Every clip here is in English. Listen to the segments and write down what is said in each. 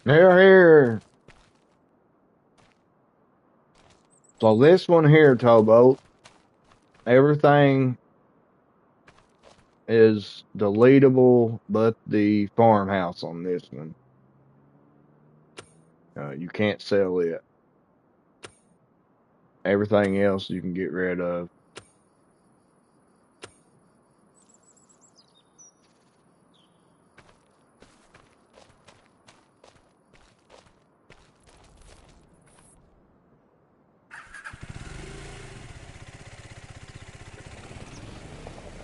Here. So this one here, Towboat, everything is deletable but the farmhouse on this one. You can't sell it. Everything else you can get rid of.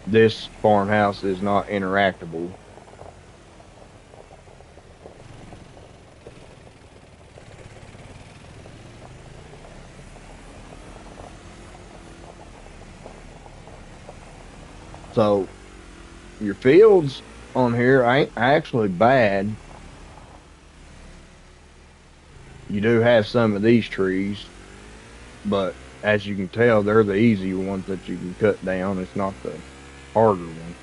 This farmhouse is not interactable. So your fields on here ain't actually bad. You do have some of these trees, but as you can tell, they're the easy ones that you can cut down. It's not the harder ones.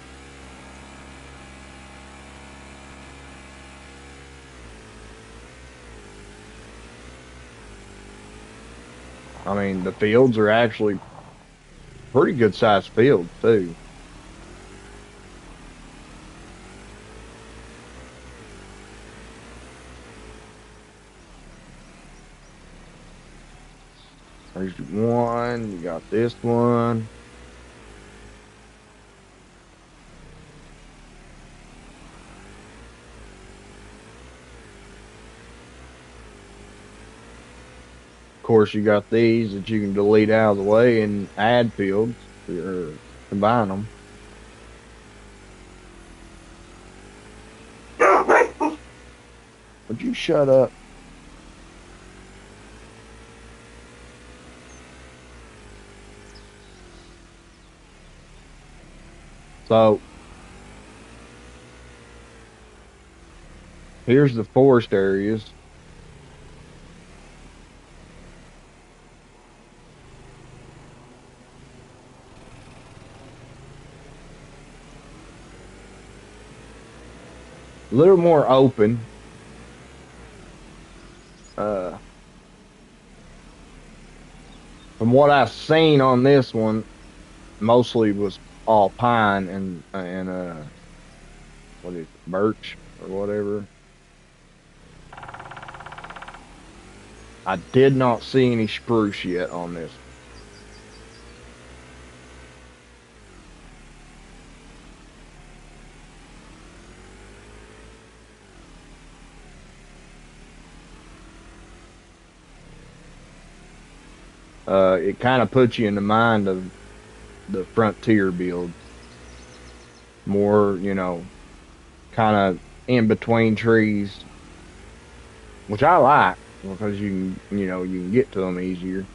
I mean, the fields are actually pretty good sized fields too. There's one. You got this one. Of course, you got these that you can delete out of the way and add fields or combine them. Would you shut up? So here's the forest areas. A little more open. Uh, from what I've seen on this one, mostly was all pine and what is it, birch or whatever. I did not see any spruce yet on this. It kind of puts you in the mind of the frontier build. More, kind of in between trees, which I like because you can get to them easier.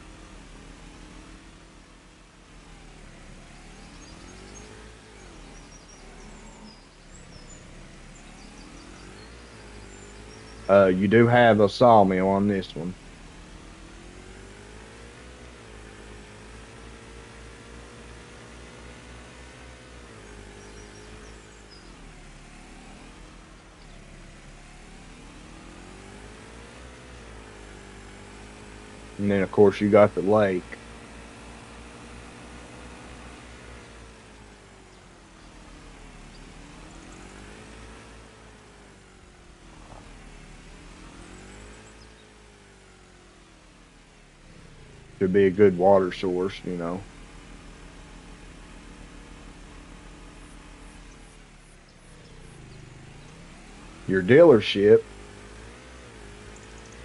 You do have a sawmill on this one. And then, of course, you got the lake. Should be a good water source. Your dealership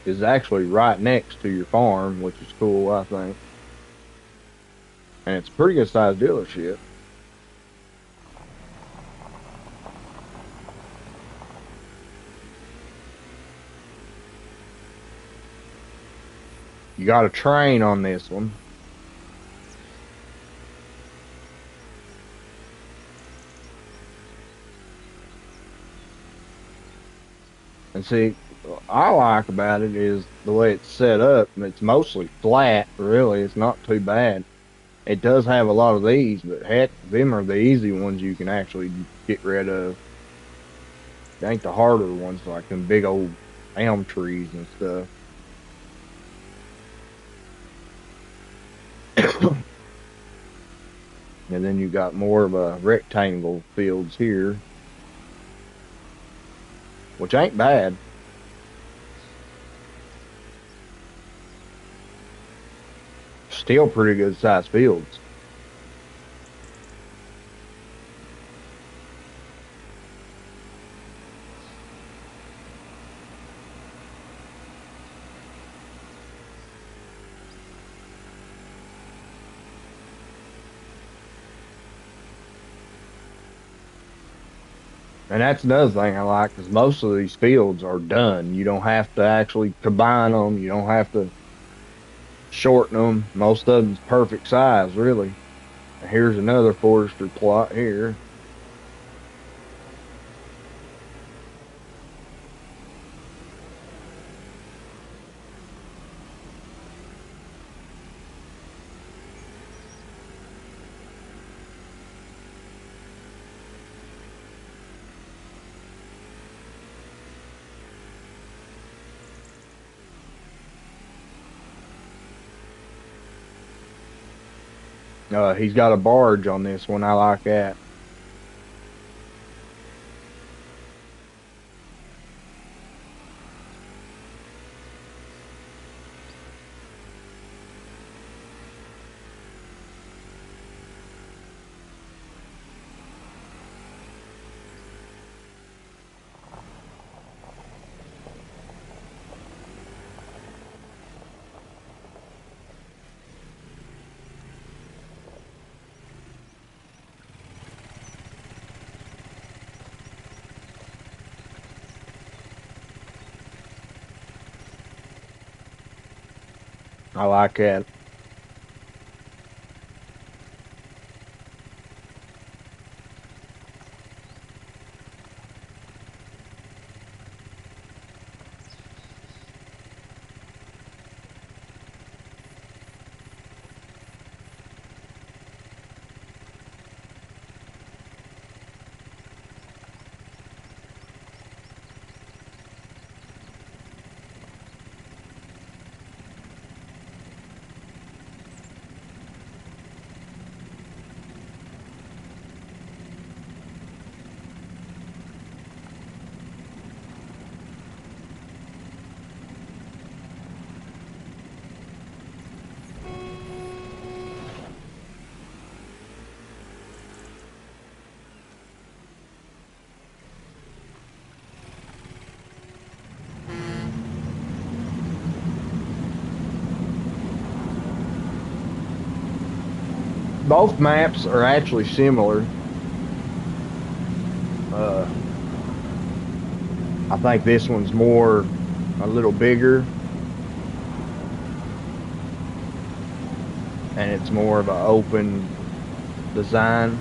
is actually right next to your farm, which is cool, I think. And it's a pretty good sized dealership. You got a train on this one. And see, what I like about it is the way it's set up. It's mostly flat, really. It's not too bad. It does have a lot of these, but heck, them are the easy ones you can actually get rid of. They ain't the harder ones like them big old elm trees and stuff. And then you got more of a rectangle fields here, which ain't bad. Still pretty good sized fields. And that's another thing I like, because most of these fields are done. You don't have to actually combine them. You don't have to shorten them. Most of them's perfect size, really. And here's another forestry plot here. He's got a barge on this one. I like that. I like that. Both maps are actually similar. Uh, I think this one's more a little bigger, and it's more of an open design.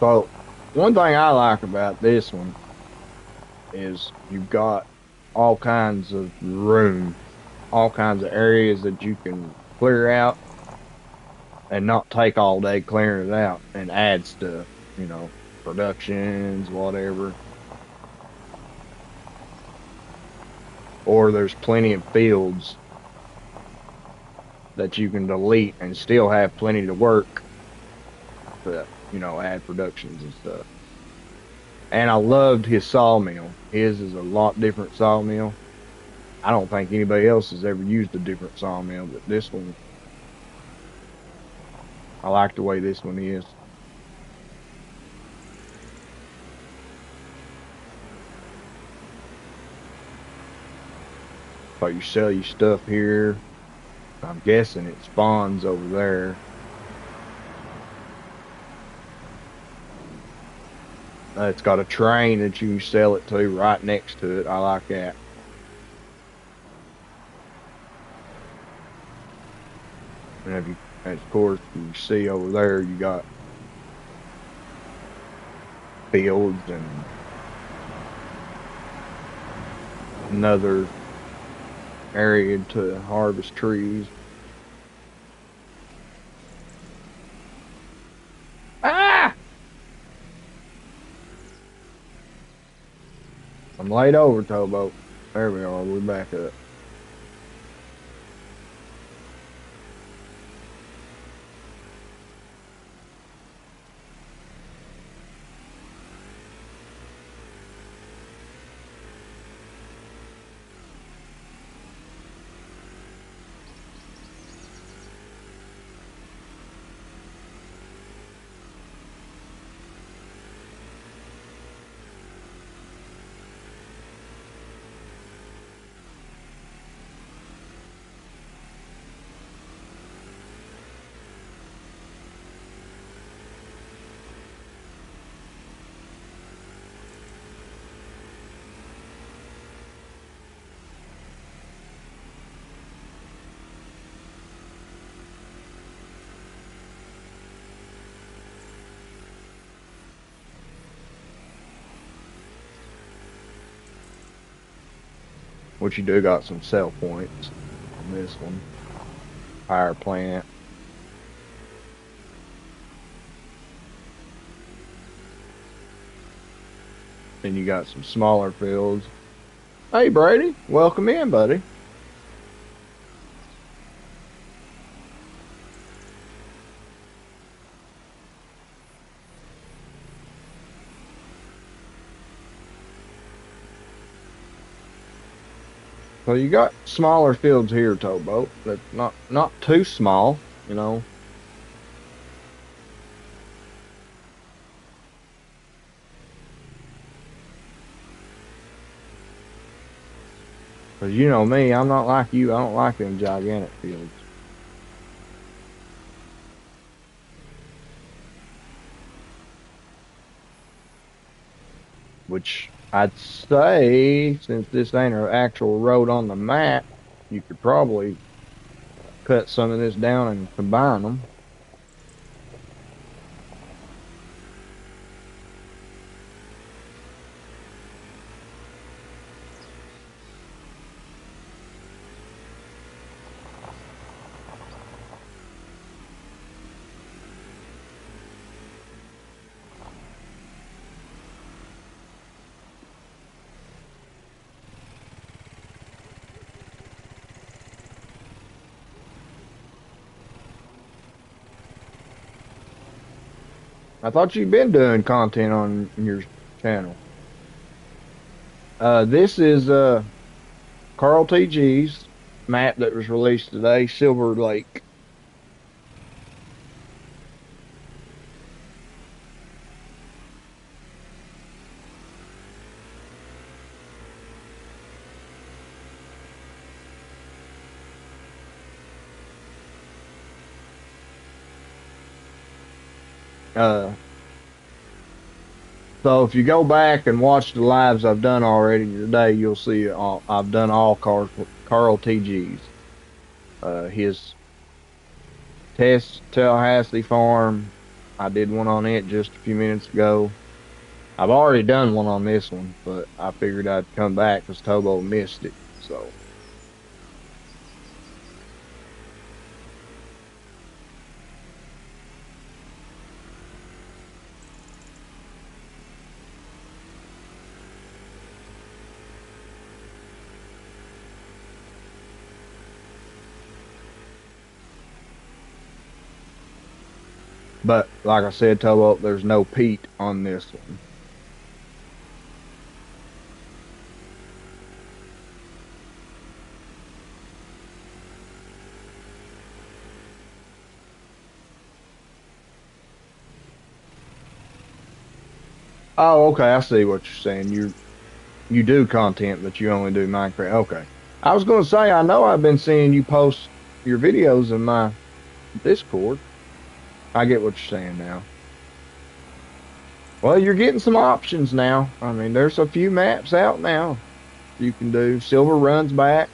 So one thing I like about this one is you've got all kinds of room, all kinds of areas that you can clear out and not take all day clearing it out and add stuff, you know, productions, whatever. Or there's plenty of fields that you can delete and still have plenty to work to, add productions and stuff. And I loved his sawmill. His is a lot different sawmill. I don't think anybody else has ever used a different sawmill, but this one, I like the way this one is. So you sell your stuff here. I'm guessing it spawns over there. It's got a train that you can sell it to right next to it. I like that. And if you, and of course, you see over there, you got fields and another area to harvest trees. Ah! I'm laid over, towboat. There we are. We're back up. Which you do got some sell points on this one. Power plant. Then you got some smaller fields. Hey, Brady, welcome in, buddy. So you got smaller fields here, towboat. That's not too small, you know. Cause you know me, I'm not like you. I don't like them gigantic fields. Which I'd say, since this ain't an actual road on the map, you could probably cut some of this down and combine them. I thought you'd been doing content on your channel. This is Carl TG's map that was released today, Silver Lake. Uh, so if you go back and watch the lives I've done already today, you'll see I've done all Carl TG's. His Test Tallahassee farm. I did one on it just a few minutes ago. I've already done one on this one, but I figured I'd come back because Tobo missed it. So, but like I said, Tobo, there's no peat on this one. Oh, okay, I see what you're saying. You do content, but you only do Minecraft. Okay. I was going to say, I know I've been seeing you post your videos in my Discord. I get what you're saying now. Well, you're getting some options now. I mean, there's a few maps out now you can do. Silver runs back.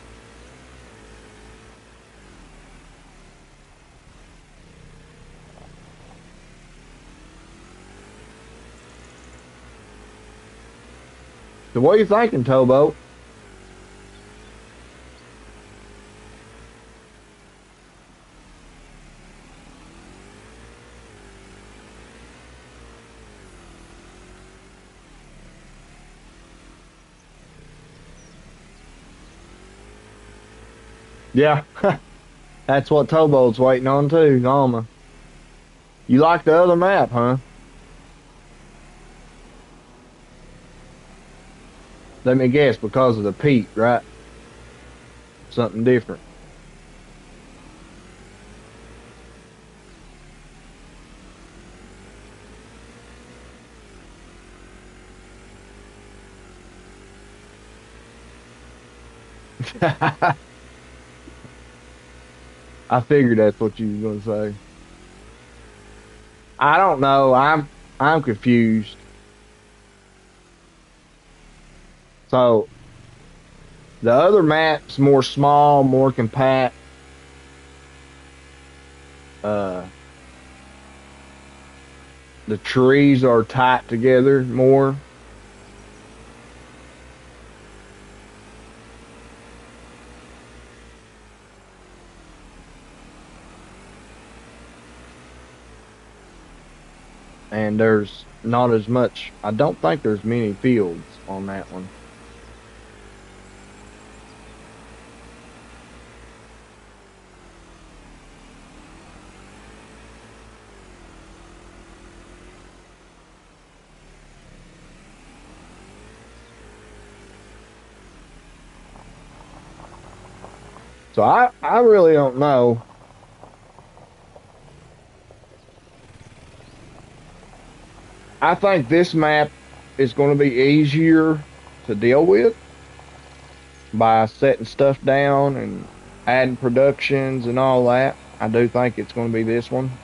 So what are you thinking, Towboat? Yeah, that's what Towboat's waiting on too, Alma. You like the other map, huh? Let me guess, because of the peak, right? Something different. I figured that's what you was gonna say. I don't know. I'm confused. So the other map's more small, more compact. Uh, the trees are tight together more. And there's not as much. I don't think there's many fields on that one. So I really don't know. I think this map is going to be easier to deal with by setting stuff down and adding productions and all that. I do think it's going to be this one.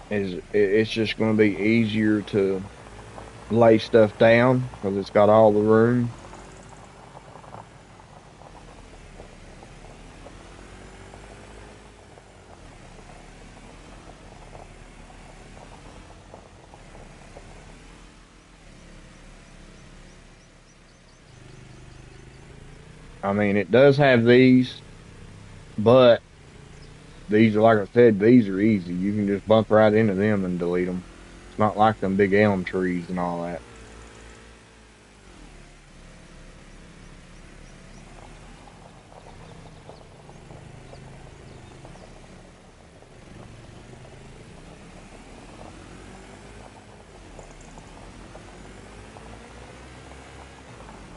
It's just going to be easier to lay stuff down because it's got all the room. I mean, it does have these, but these are, like I said, these are easy. You can just bump right into them and delete them. It's not like them big elm trees and all that.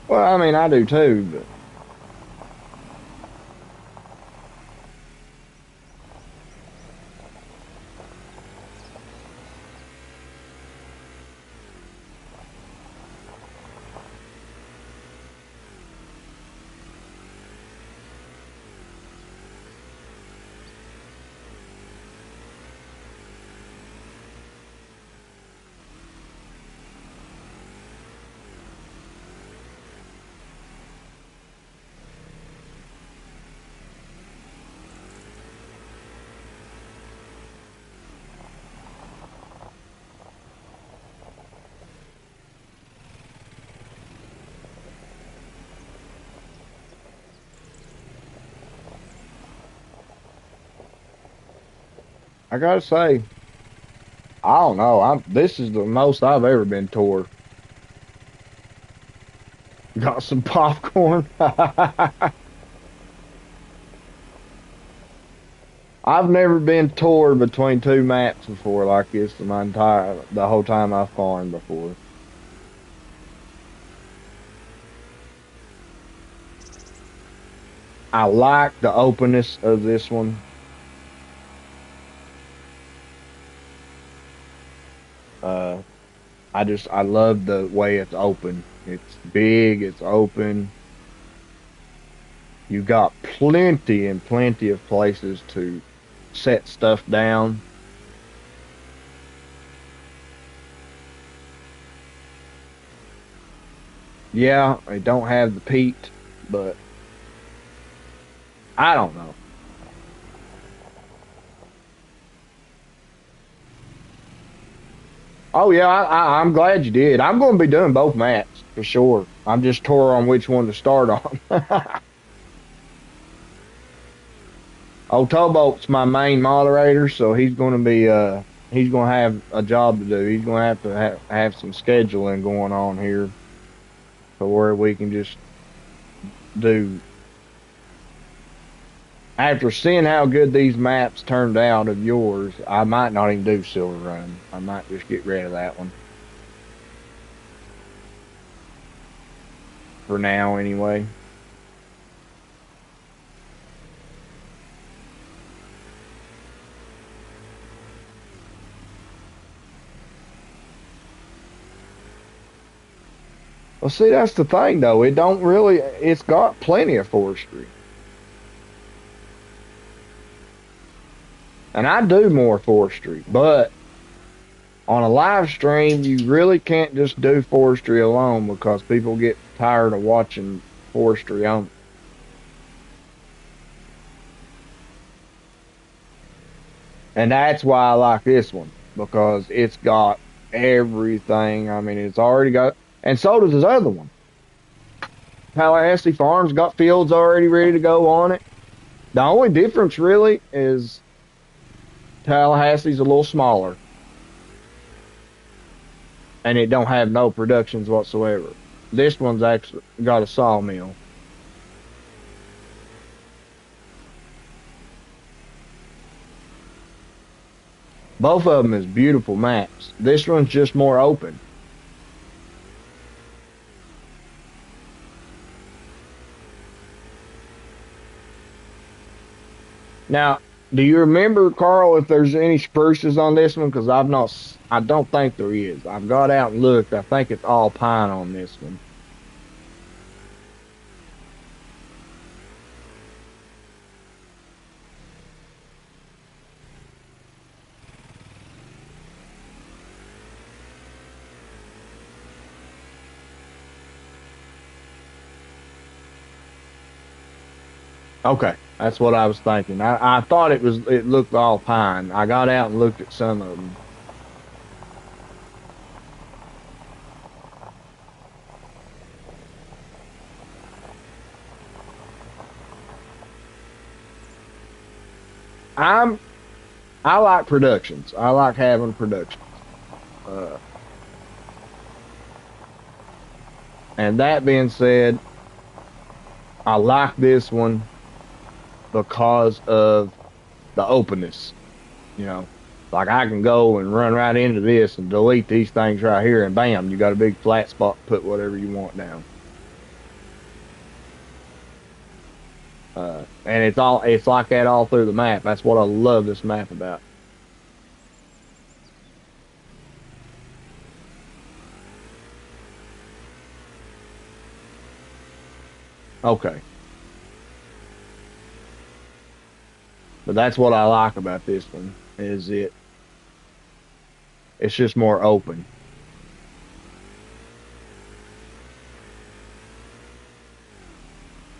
Well, I mean, I do too, but I gotta say, I don't know. This is the most I've ever been tore. Got some popcorn. I've never been tore between two maps before like this in the whole time I've farmed before. I like the openness of this one. I love the way it's open. It's big, it's open. You got plenty and plenty of places to set stuff down. Yeah, it don't have the peat, but I don't know. Oh yeah, I'm glad you did. I'm going to be doing both maps for sure. I'm just tore on which one to start on. Old Towboat's my main moderator, so he's going to have a job to do. He's going to have some scheduling going on here to where we can just do. After seeing how good these maps turned out of yours, I might not even do Silver Run. I might just get rid of that one for now, anyway. Well, see, that's the thing, though. It don't really. It's got plenty of forestry, and I do more forestry. But on a live stream, you really can't just do forestry alone because people get tired of watching forestry on. And that's why I like this one because it's got everything. I mean, it's already got, and so does this other one. Tallahassee Farms got fields already ready to go on it. The only difference really is Tallahassee's a little smaller and it don't have no productions whatsoever. This one's actually got a sawmill. Both of them is beautiful maps. This one's just more open. Now, do you remember, Carl, if there's any spruces on this one? Because I don't think there is. I've got out and looked. I think it's all pine on this one. Okay, that's what I was thinking. I thought it looked all pine. I got out and looked at some of them. I'm I like productions. I like having productions. Uh, and that being said, I like this one because of the openness. You know, like I can go and run right into this and delete these things right here, and bam, you got a big flat spot to put whatever you want down. And it's like that all through the map. That's what I love this map about. Okay, but that's what I like about this one is it's just more open.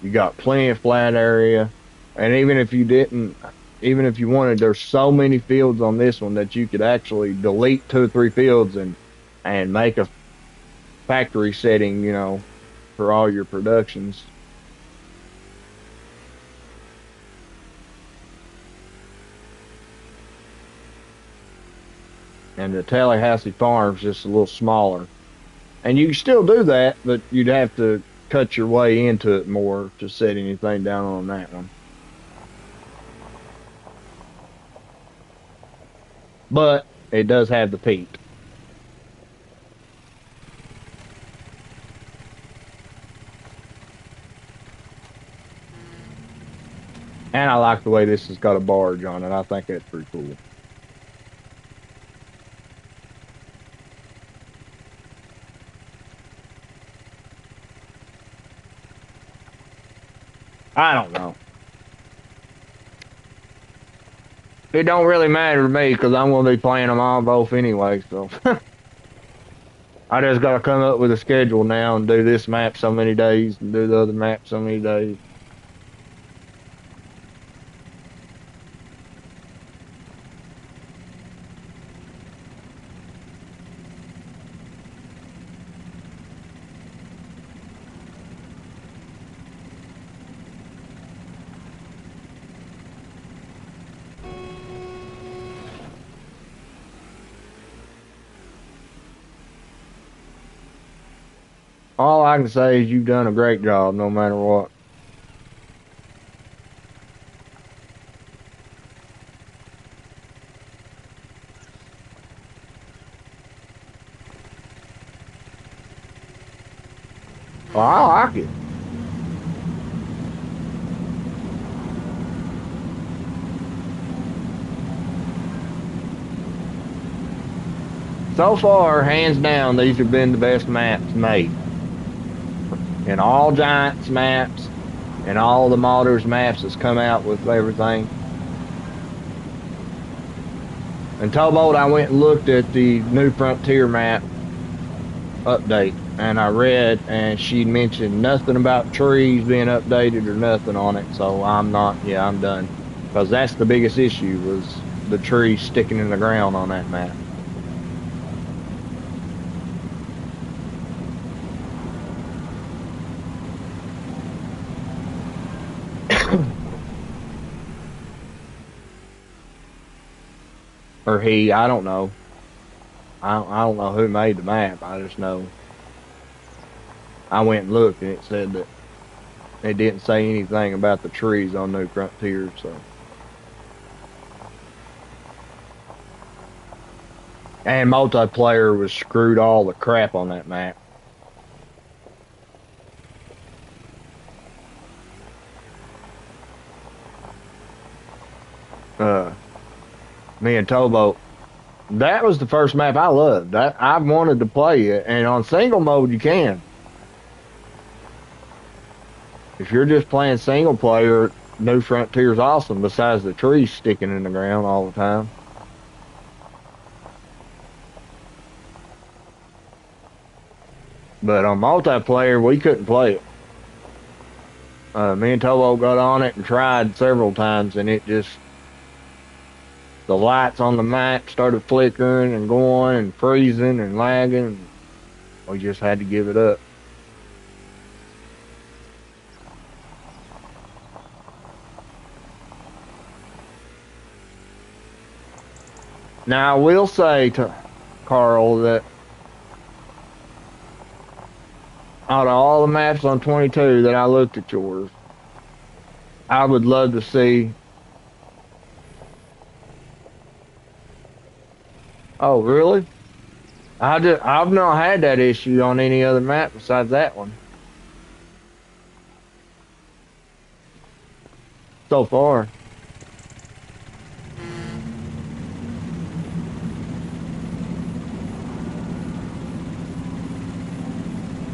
You got plenty of flat area, and even if you wanted, there's so many fields on this one that you could actually delete two or three fields and make a factory setting, for all your productions. And the Tallahassee Farm's just a little smaller. And you can still do that, but you'd have to cut your way into it more to set anything down on that one. But it does have the peat. And I like the way this has got a barge on it. I think that's pretty cool. I don't know. It don't really matter to me because I'm gonna be playing them all both anyway. So I just gotta come up with a schedule now and do this map so many days and do the other map so many days. All I can say is you've done a great job, no matter what. Well, I like it. So far, hands down, these have been the best maps made. In all Giants maps and all the modders maps that's come out with everything. And Towboat, I went and looked at the New Frontier map update, and I read, and she mentioned nothing about trees being updated or nothing on it. So I'm not, yeah, I'm done. Because that's the biggest issue was the trees sticking in the ground on that map. Or he, I don't know. I don't know who made the map. I just know I went and looked, and it said that it didn't say anything about the trees on New Frontier. So, and multiplayer was screwed all the crap on that map. Uh, Me and Towboat. That was the first map I loved. I wanted to play it, and on single mode you can. If you're just playing single player, New Frontier's awesome. Besides the trees sticking in the ground all the time. But on multiplayer, we couldn't play it. Me and Towboat got on it and tried several times, and it just the lights on the map started flickering and going and freezing and lagging. And we just had to give it up. Now, I will say to Carl that out of all the maps on 22 that I looked at yours, I would love to see. Oh, really? I've not had that issue on any other map besides that one so far.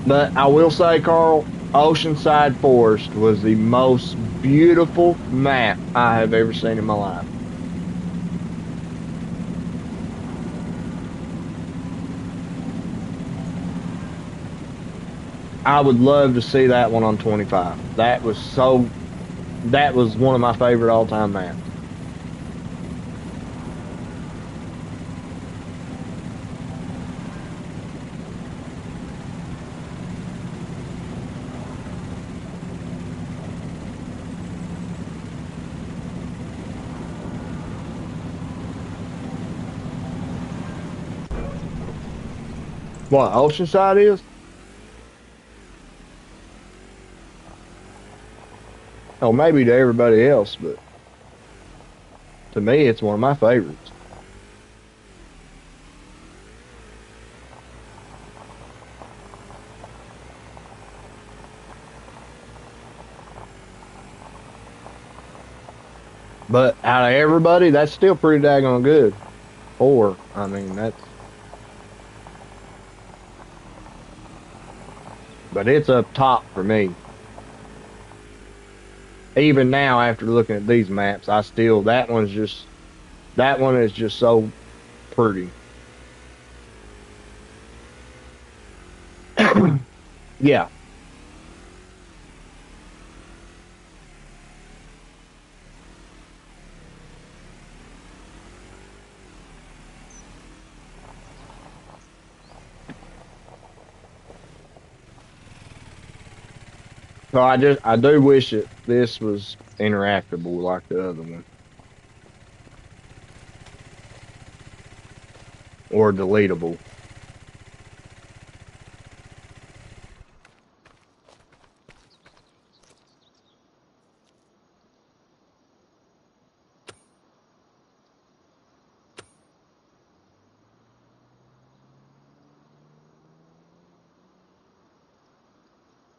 But I will say, Carl, Oceanside Forest was the most beautiful map I have ever seen in my life. I would love to see that one on 25. That was one of my favorite all-time maps. What, Oceanside is? Oh, maybe to everybody else, but to me, it's one of my favorites. But out of everybody, that's still pretty daggone good. Four, I mean, but it's up top for me. Even now, after looking at these maps, I still that one is just so pretty. Yeah, so I do wish that this was interactable like the other one or deletable.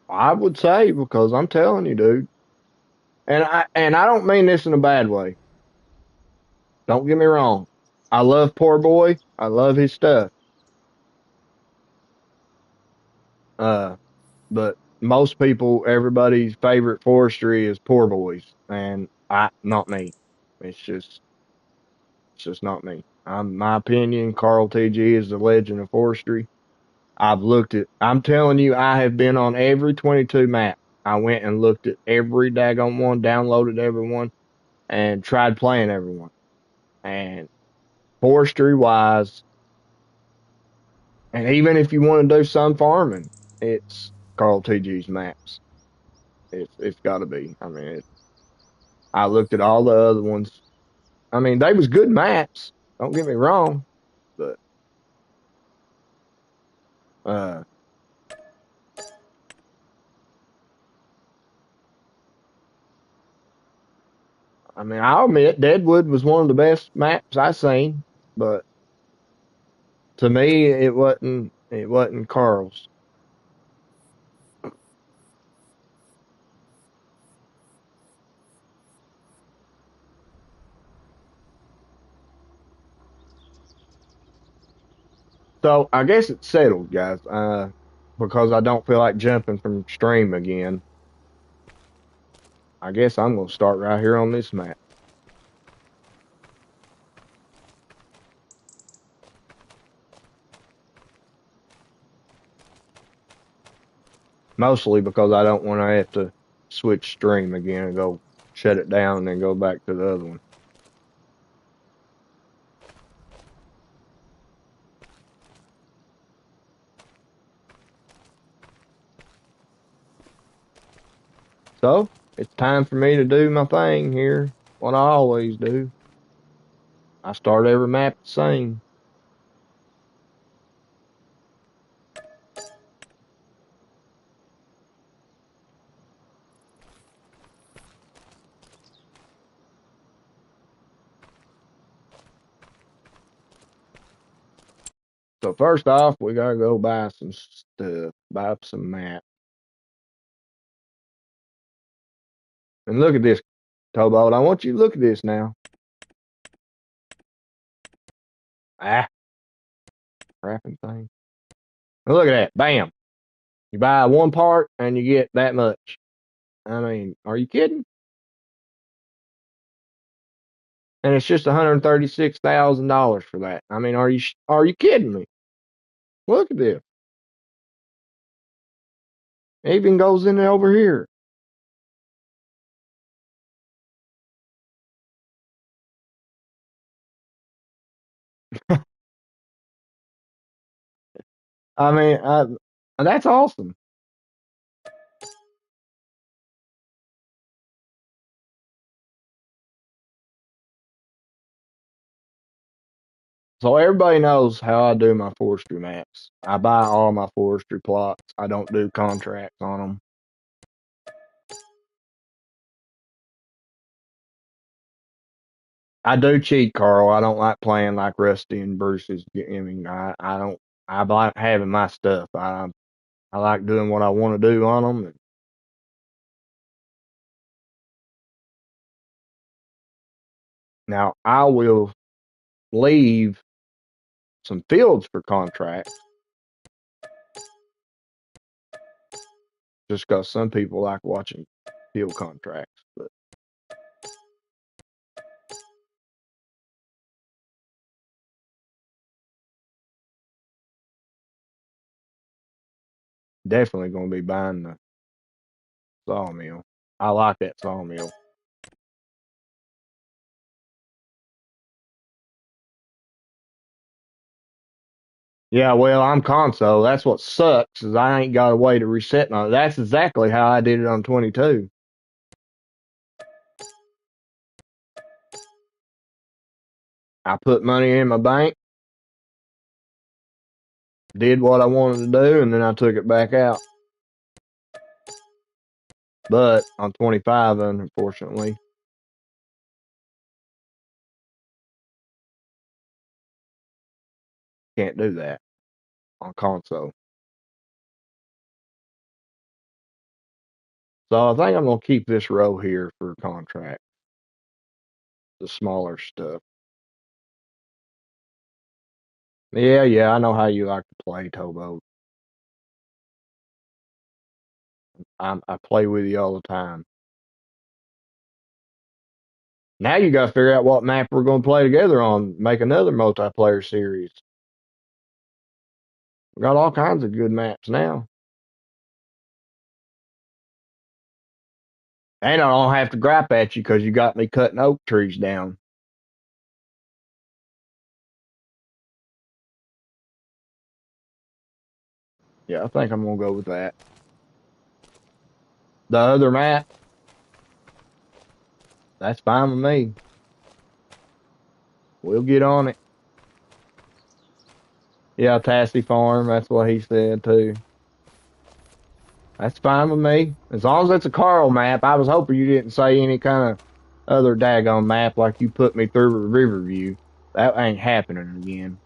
I would say because I'm telling you, dude, and I don't mean this in a bad way. Don't get me wrong. I love Poor Boy. I love his stuff. Uh, but most people, everybody's favorite forestry is Poor Boys, and I not me. It's just it's just not me. My opinion. Carl TG is the legend of forestry. I've looked at. I'm telling you, I have been on every 22 map. I went and looked at every daggone one, downloaded every one, and tried playing every one. And forestry wise, and even if you want to do some farming, it's Carl TG's maps. It's got to be. I mean, I looked at all the other ones. I mean, they was good maps. Don't get me wrong, but uh, I mean, I'll admit Deadwood was one of the best maps I seen, but to me, it wasn't Carl's. So I guess it's settled, guys. Because I don't feel like jumping from stream again. I guess I'm gonna start right here on this map. Mostly because I don't want to have to switch stream again and go shut it down and then go back to the other one. So it's time for me to do my thing here. What I always do. I start every map the same. So first off, we gotta go buy some stuff, buy some map. And look at this, Towboat. I want you to look at this now. Ah, wrapping thing. And look at that. Bam. You buy one part and you get that much. I mean, are you kidding? And it's just $136,000 for that. I mean, are you kidding me? Look at this. It even goes in over here. I mean, that's awesome. So everybody knows how I do my forestry maps. I buy all my forestry plots. I don't do contracts on them. I do cheat, Carl. I don't like playing like Rusty and Bruce's. I mean, I don't. I like having my stuff. I like doing what I want to do on them. Now I will leave some fields for contracts just because some people like watching backfield contracts. But definitely going to be buying the sawmill. I like that sawmill. Yeah, well, I'm console. That's what sucks is I ain't got a way to reset my. That's exactly how I did it on 22. I put money in my bank, did what I wanted to do, and then I took it back out. But on 25, unfortunately, can't do that on console. So I think I'm gonna keep this row here for contract, the smaller stuff. Yeah, yeah, I know how you like to play, Tobo. I play with you all the time. Now you got to figure out what map we're going to play together on. Make another multiplayer series. We got all kinds of good maps now, and I don't have to gripe at you because you got me cutting oak trees down. Yeah, I think I'm gonna go with that. The other map, that's fine with me. We'll get on it. Yeah, Tassie Farm. That's what he said too. That's fine with me. As long as it's a Carl map. I was hoping you didn't say any kind of other daggone map like you put me through Riverview. That ain't happening again.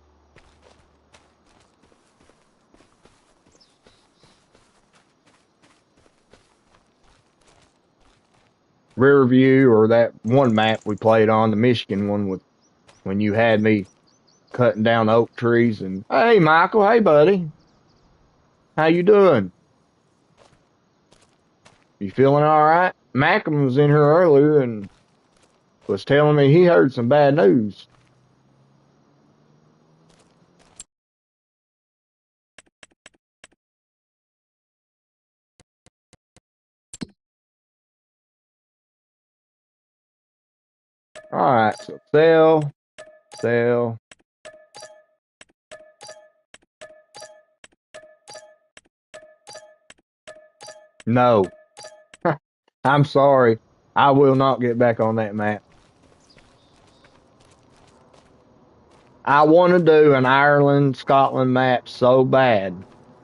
Riverview or that one map we played on, the Michigan one with when you had me cutting down oak trees and hey Michael, hey buddy, how you doing? You feeling all right? Malcolm was in here earlier and was telling me he heard some bad news. All right, so sell. No, I'm sorry. I will not get back on that map. I want to do an Ireland, Scotland map so bad,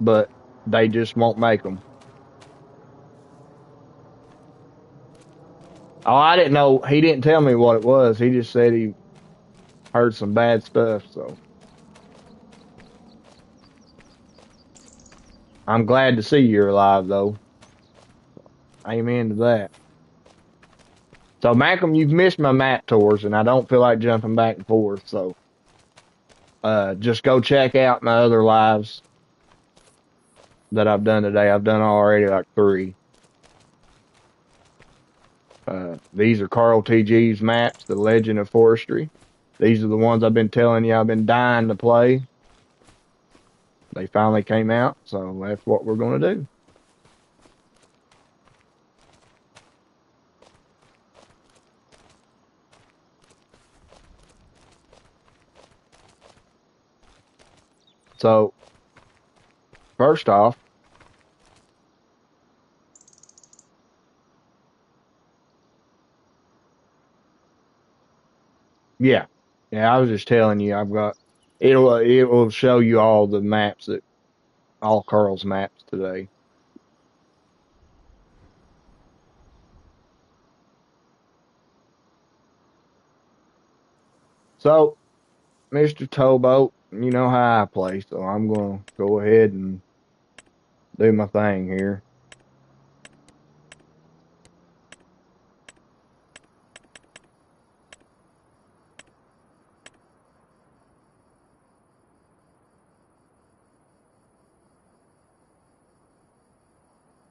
but they just won't make them. Oh, I didn't know. He didn't tell me what it was. He just said he heard some bad stuff. So I'm glad to see you're alive, though. Amen to that. So, Malcolm, you've missed my map tours, and I don't feel like jumping back and forth. So, just go check out my other lives that I've done today. I've done already like three. These are Carl TG's maps, The Legend of Forestry. These are the ones I've been telling you I've been dying to play. They finally came out, so that's what we're going to do. So, first off, yeah, yeah, I was just telling you I've got it will show you all the maps that all Carl's maps today. So, Mr. Towboat, you know how I play, so I'm gonna go ahead and do my thing here.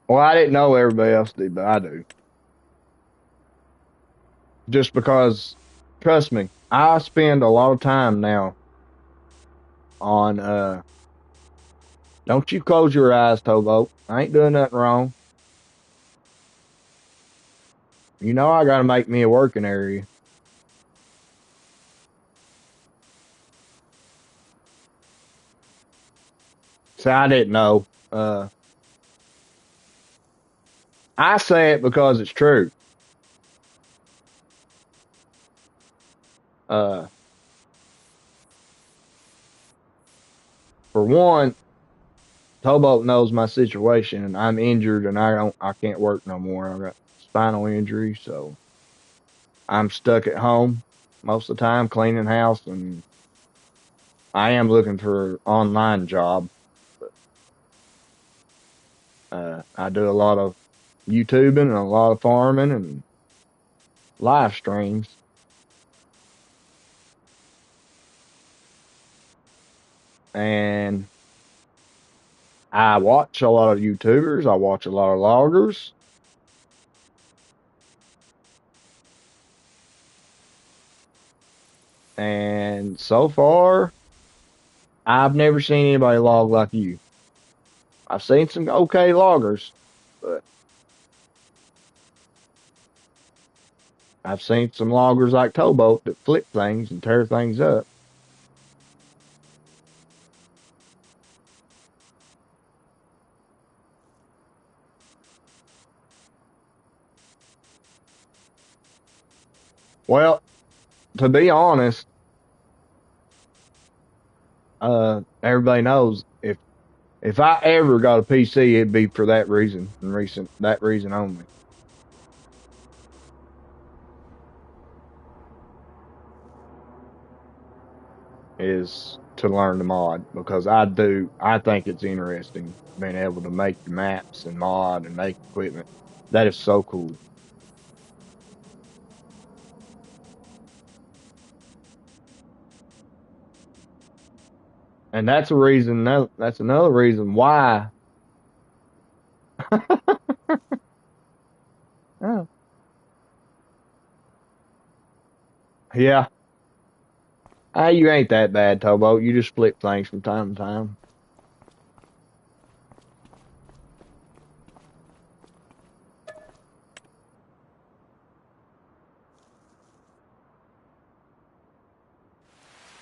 Well, I didn't know everybody else did, but I do. just because, trust me, I spend a lot of time now on, don't you close your eyes, Towboat. I ain't doing nothing wrong. You know I gotta make me a working area. See, I didn't know. I say it because it's true. Uh, for one, Towboat knows my situation, and I'm injured, and I can't work no more. I got spinal injury, so I'm stuck at home most of the time cleaning house, and I am looking for an online job. I do a lot of YouTubing and a lot of farming and live streams, and I watch a lot of YouTubers. I watch a lot of loggers, and so far, I've never seen anybody log like you. I've seen some okay loggers, but I've seen some loggers like Towboat that flip things and tear things up. Well, to be honest, everybody knows if I ever got a PC, it'd be for that reason and recent that reason only is to learn the mod because I think it's interesting being able to make maps and mod and make equipment. That is so cool. And that's a reason that's another reason why. Oh, yeah. You ain't that bad, Towboat. You just flip things from time to time.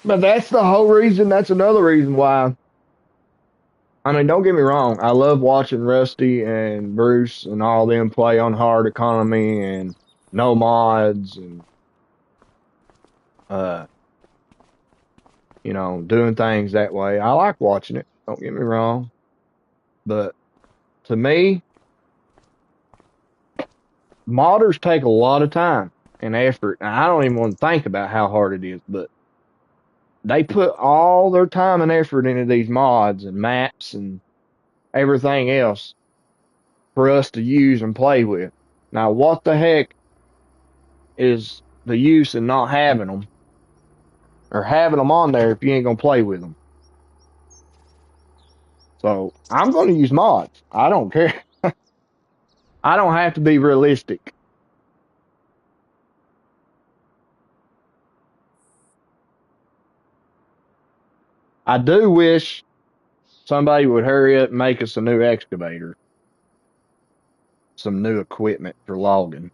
But that's the whole reason. That's another reason why. I mean, don't get me wrong. I love watching Rusty and Bruce and all them play on hard economy and no mods and uh, doing things that way. I like watching it. Don't get me wrong. But to me, modders take a lot of time and effort. And I don't even want to think about how hard it is, but they put all their time and effort into these mods and maps and everything else for us to use and play with. Now, what the heck is the use in not having them or having them on there if you ain't gonna play with them? So I'm gonna use mods. I don't care. I don't have to be realistic. I do wish somebody would hurry up and make us a new excavator, some new equipment for logging,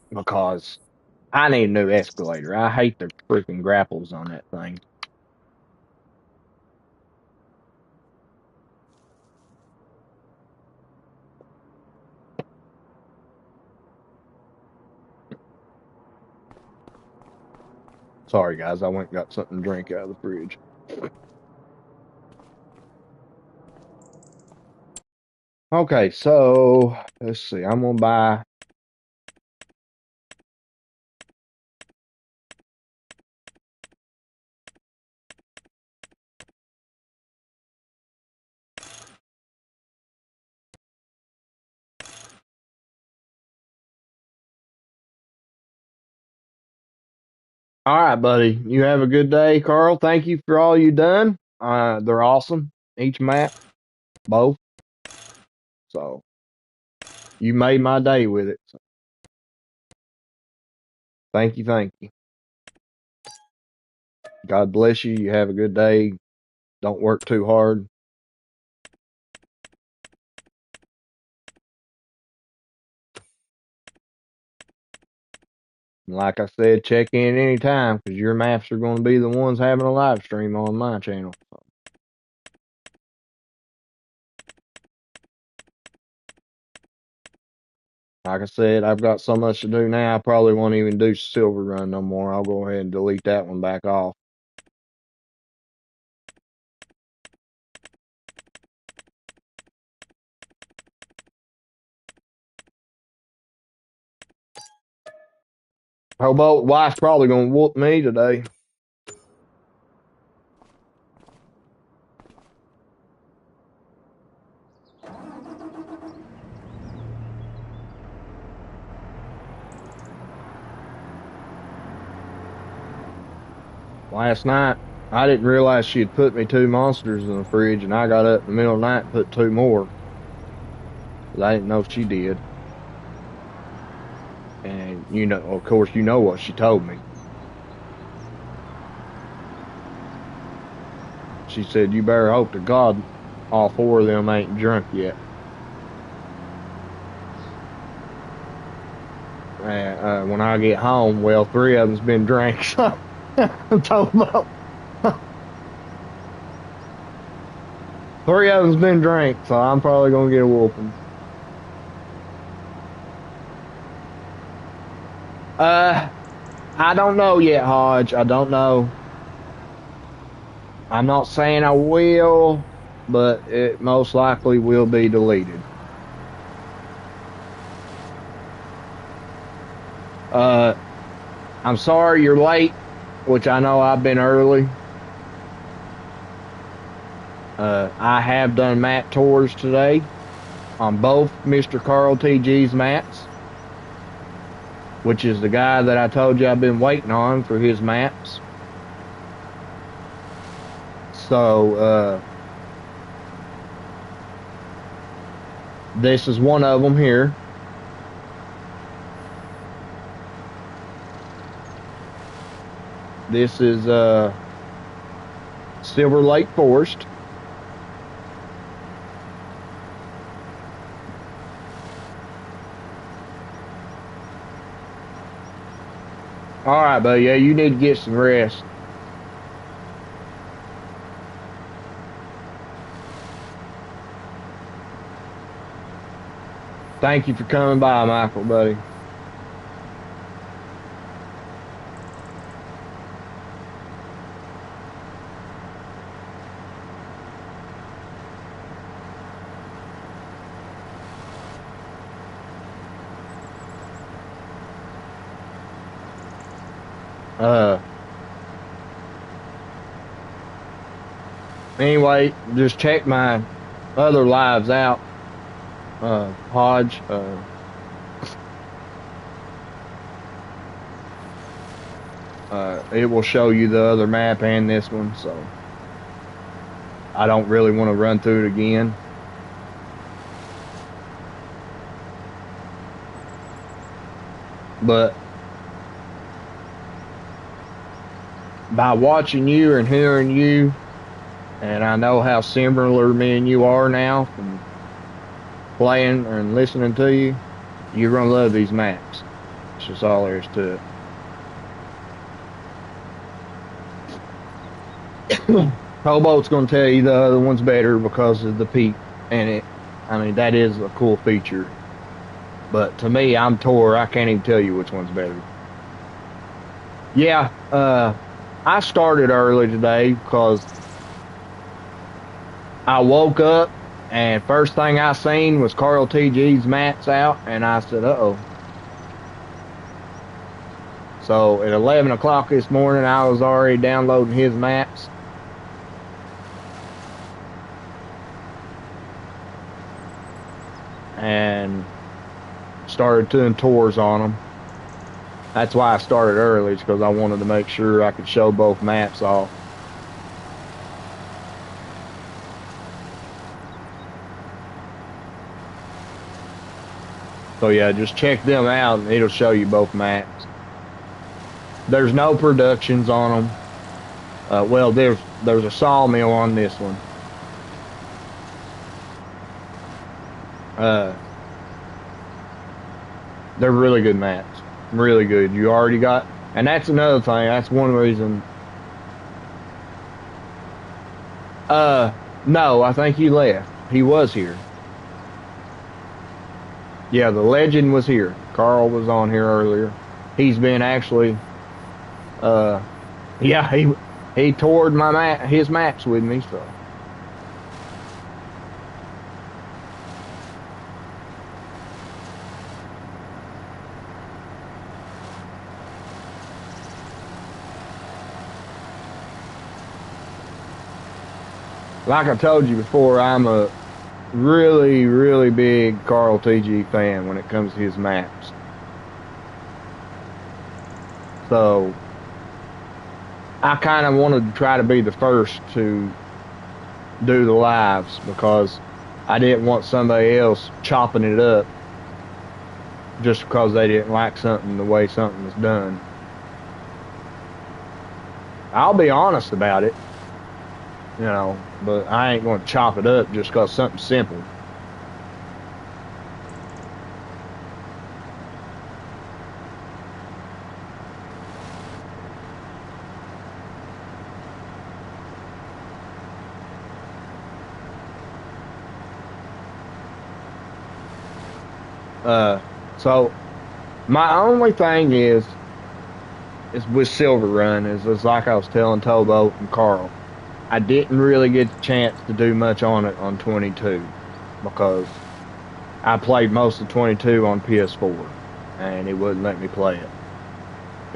because I need a new excavator. I hate the freaking grapples on that thing. Sorry, guys. I went and got something to drink out of the fridge. Okay, so let's see. I'm gonna buy. All right, buddy. You have a good day, Carl. Thank you for all you done. They're awesome. Each map, both. So you made my day with it. So thank you, thank you. God bless you. You have a good day. Don't work too hard. And like I said, check in anytime because your maps are going to be the ones having a live stream on my channel. Like I said, I've got so much to do now, I probably won't even do Silver Run no more. I'll go ahead and delete that one back off. Hobo wife's probably going to whoop me today. Last night, I didn't realize she had put me 2 monsters in the fridge, and I got up in the middle of the night and put 2 more. But I didn't know she did. And, you know, of course, you know what she told me. She said, you better hope to God all 4 of them ain't drunk yet. And when I get home, well, 3 of them's been drank, so I'm talking about 3 of them's been drank, so I'm probably gonna get a whooping. I don't know yet, Hodge. I don't know. I'm not saying I will, but it most likely will be deleted. I'm sorry you're late, which I know I've been early. I have done map tours today on both Mr. Carl TG's maps, which is the guy that I told you I've been waiting on for his maps. So, this is one of them here. This is Silver Lake Forest. All right, buddy. Yeah, you need to get some rest. Thank you for coming by, Michael, buddy. Anyway, just check my other lives out, Hodge. It will show you the other map and this one, so I don't really want to run through it again. But by watching you and hearing you, and I know how similar me and you are now from playing and listening to you, you're going to love these maps. It's just all there is to it. Hobo's going to tell you the other one's better because of the peak in it. I mean, that is a cool feature. But to me, I'm Tor. I can't even tell you which one's better. Yeah, I started early today because I woke up and first thing I seen was Carl TG's maps out, and I said, uh-oh. So at 11 o'clock this morning, I was already downloading his maps. And started doing tours on them. That's why I started early, because I wanted to make sure I could show both maps off. So yeah, just check them out and it'll show you both maps. There's no productions on them. Well, there's a sawmill on this one. Uh, they're really good maps. Really good. You already got, and that's another thing. That's one reason. Uh, no, I think he left. He was here. Yeah, the legend was here. Carl was on here earlier. He's been actually, uh, yeah, he toured his maps with me. So, like I told you before, I'm a really, really big Carl TG fan when it comes to his maps. So I kind of wanted to try to be the first to do the lives because I didn't want somebody else chopping it up just because they didn't like something the way something was done. I'll be honest about it, but I ain't going to chop it up just because something's simple. Uh, so my only thing is with Silver Run is like I was telling Tobo and Carl. I didn't really get the chance to do much on it on 22 because I played most of 22 on PS4 and it wouldn't let me play it.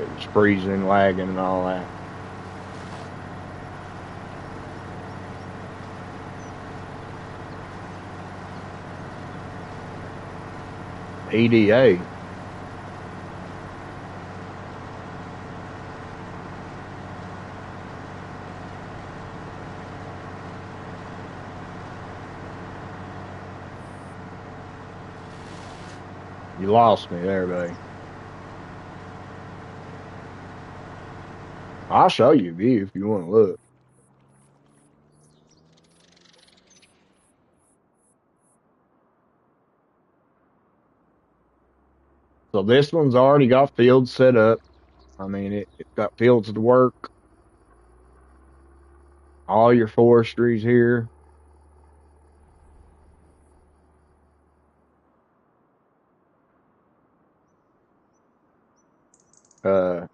It was freezing, lagging, and all that. EDA. You lost me there, buddy. I'll show you a view if you want to look. So this one's already got fields set up. I mean, it's got fields to work. All your forestry's here. Uh,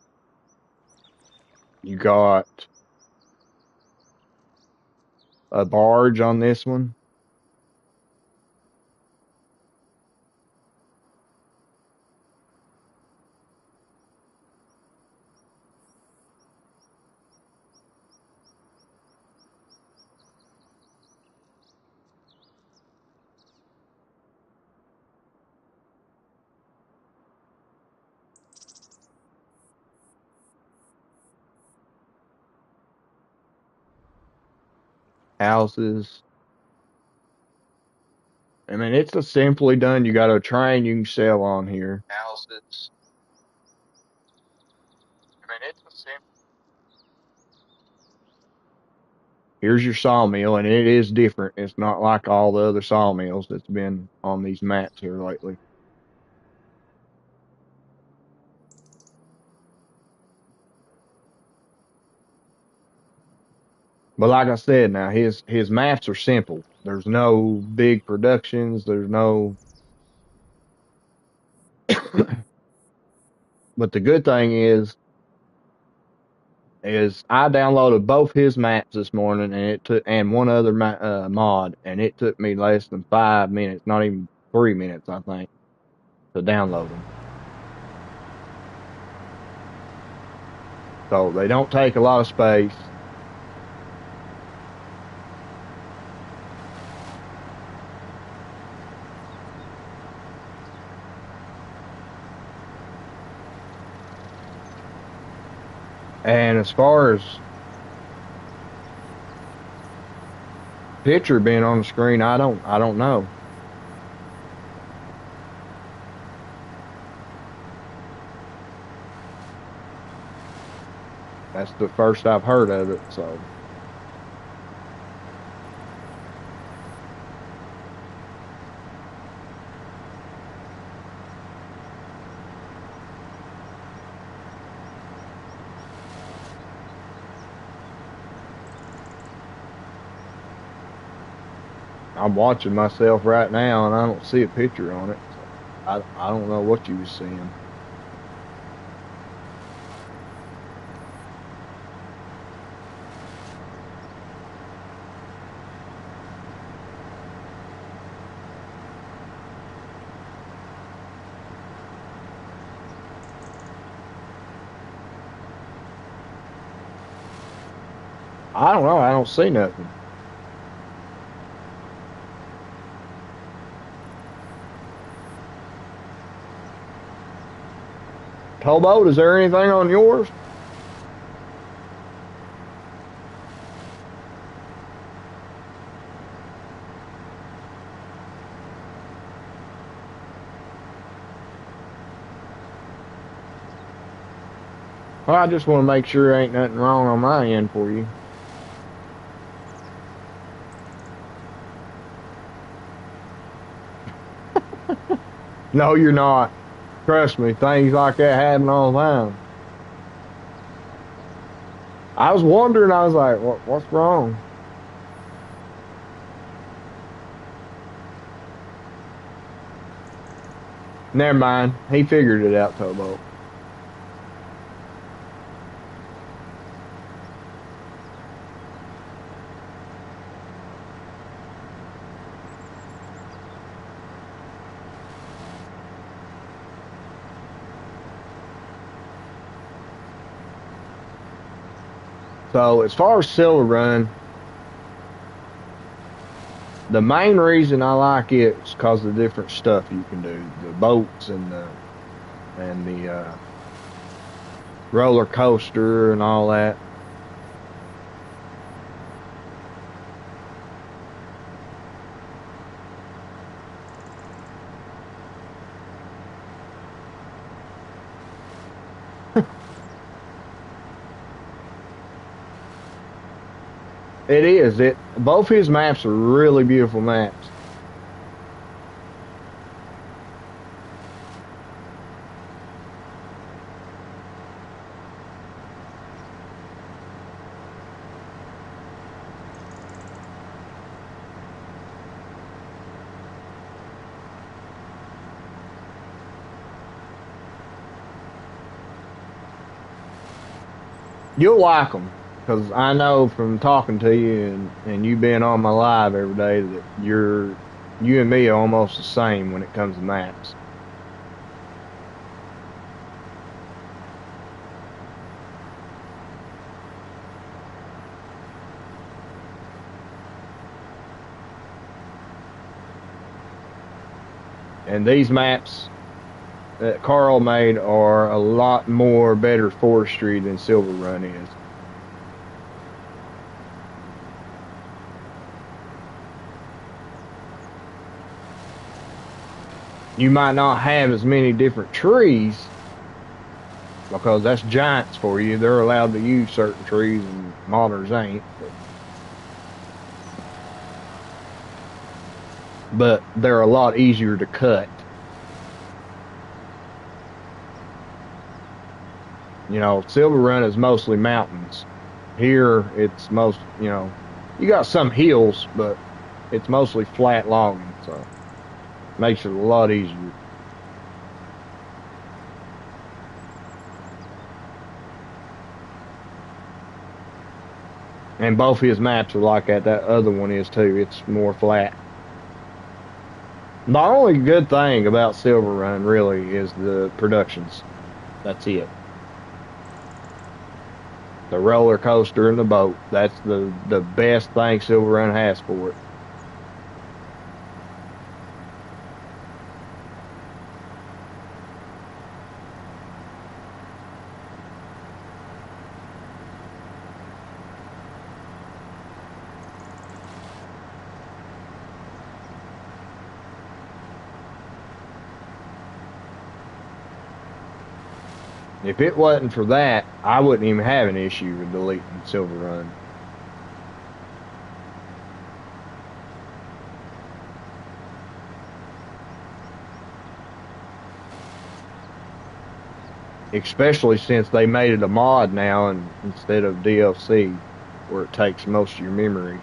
you got a barge on this one. Houses. I mean, it's a simply done. You got a train you can sell on here. Houses. I mean, it's a simple. Here's your sawmill, and it is different. It's not like all the other sawmills that's been on these maps here lately. But like I said, now his maps are simple. There's no big productions. There's no. But the good thing is I downloaded both his maps this morning, and it took and one other mod, and it took me less than 5 minutes, not even 3 minutes, I think, to download them. So they don't take a lot of space. And as far as picture being on the screen, I don't know. That's the first I've heard of it, so I'm watching myself right now and I don't see a picture on it. So I don't know what you was seeing. I don't know. I don't see nothing. Towboat, is there anything on yours? Well, I just want to make sure ain't nothing wrong on my end for you. No, you're not. Trust me, things like that happen all the time. I was wondering, I was like, what's wrong? Never mind. He figured it out, Towboat. So as far as Silver Run, the main reason I like it is because of the different stuff you can do, the boats and the roller coaster and all that. It is. It both his maps are really beautiful maps. You'll like them because I know from talking to you and you being on my live every day that you and me are almost the same when it comes to maps. And these maps that Carl made are a lot more better forestry than Silver Run is. You might not have as many different trees because that's giants for you. They're allowed to use certain trees and moderns ain't. But they're a lot easier to cut. You know, Silver Run is mostly mountains. Here, it's you got some hills, but it's mostly flat logging, so makes it a lot easier. And both his maps are like that. That other one is too. It's more flat. The only good thing about Silver Run really is the productions. That's it. The roller coaster and the boat. That's the best thing Silver Run has for it. If it wasn't for that, I wouldn't even have an issue with deleting Silver Run. Especially since they made it a mod now and instead of DLC, where it takes most of your memory.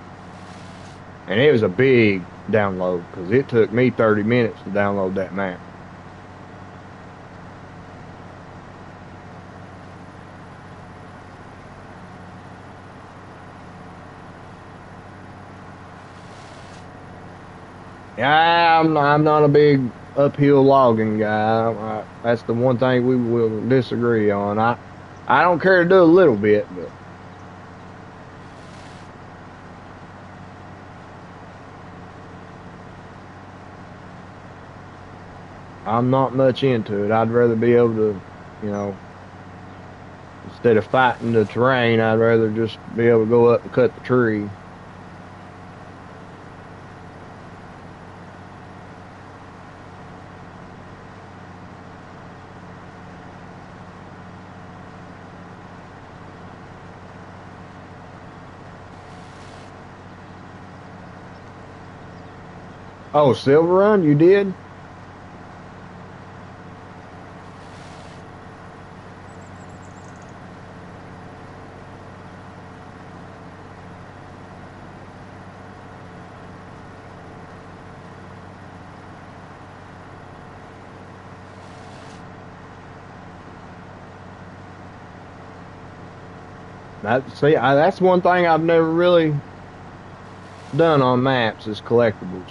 And it was a big download because it took me 30 minutes to download that map. Yeah, I'm not a big uphill logging guy. That's the one thing we will disagree on. I don't care to do a little bit, but I'm not much into it. I'd rather be able to, you know, instead of fighting the terrain, I'd rather just be able to go up and cut the tree. Oh, Silver Run, you did? That's one thing I've never really done on maps is collectibles.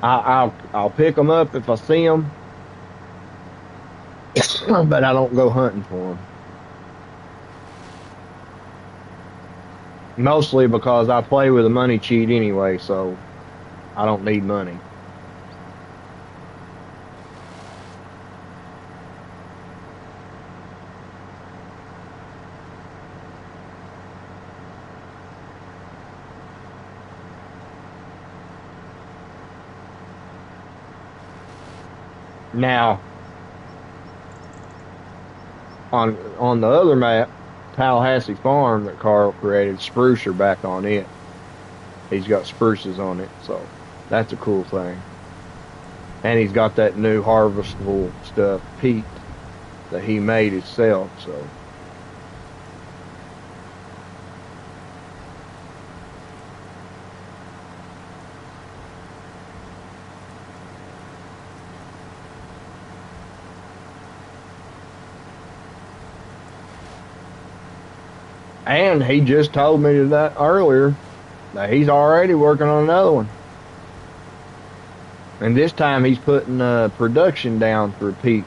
I'll pick them up if I see them, but I don't go hunting for them. Mostly because I play with a money cheat anyway, so I don't need money. Now, on the other map, Tallahassee Farm that Carl created, spruce are back on it. He's got spruces on it, so that's a cool thing. And he's got that new harvestable stuff, peat, that he made himself. So and he just told me that earlier that he's already working on another one. And this time he's putting production down for peat.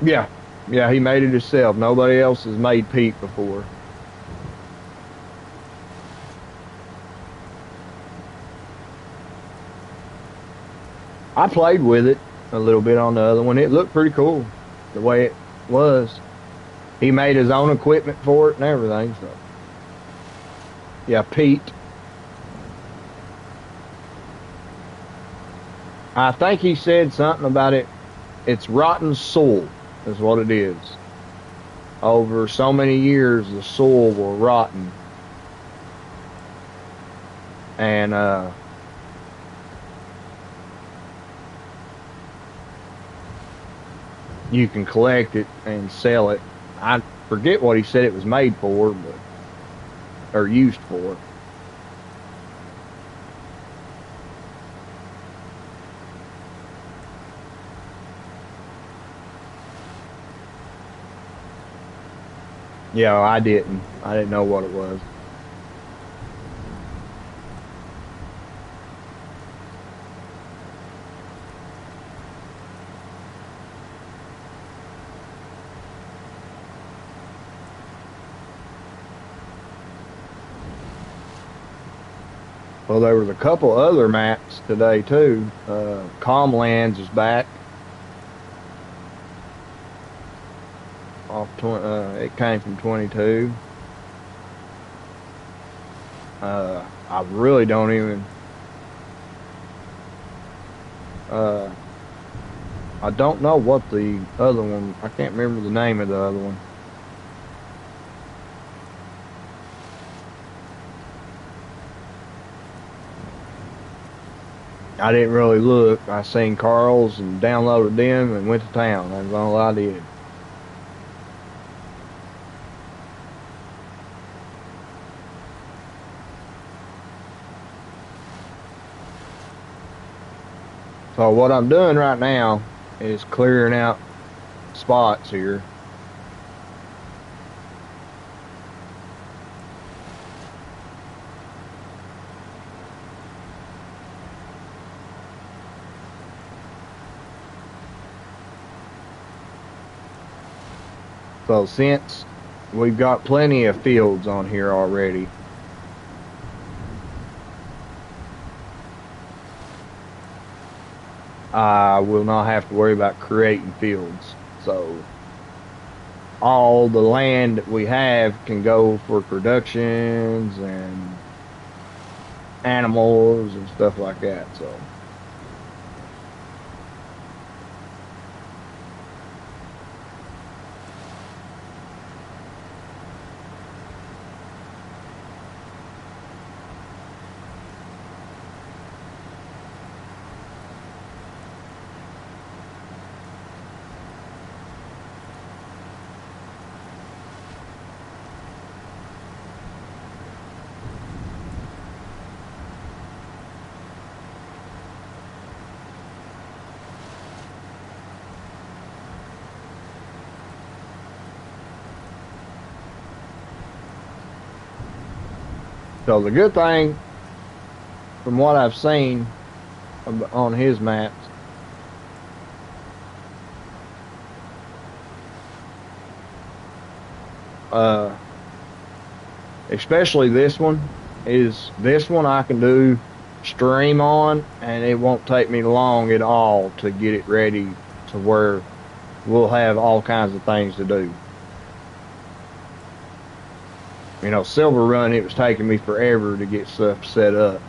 Yeah, yeah, he made it himself. Nobody else has made peat before. I played with it a little bit on the other one. It looked pretty cool the way it was. He made his own equipment for it and everything. So yeah, peat. I think he said something about it. It's rotten soil, is what it is. Over so many years, the soil will rotten, and you can collect it and sell it. I forget what he said it was made for, but or used for. Yeah, I didn't. I didn't know what it was. Well, there was a couple other maps today too. Comlands is back off. It came from 22. I really don't even. Uh, I don't know what the other one. I can't remember the name of the other one. I didn't really look. I seen Carl's and downloaded them and went to town. That's all I did. So what I'm doing right now is clearing out spots here. So since we've got plenty of fields on here already, I will not have to worry about creating fields. So all the land that we have can go for productions and animals and stuff like that. So so the good thing from what I've seen on his maps, uh, especially this one I can do stream on, and it won't take me long at all to get it ready to where we'll have all kinds of things to do. You know, Silver Run, it was taking me forever to get stuff set up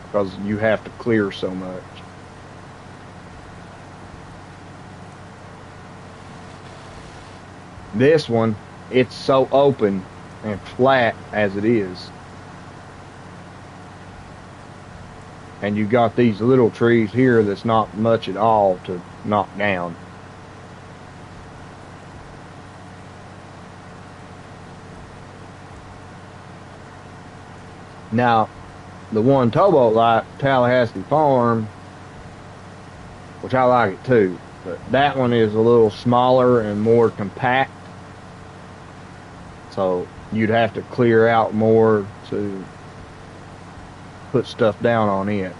because you have to clear so much. This one, it's so open and flat as it is. And you got these little trees here that's not much at all to knock down. Now, the one towboat like Tallahassee Farm, which I like it too, but that one is a little smaller and more compact. So you'd have to clear out more to put stuff down on it.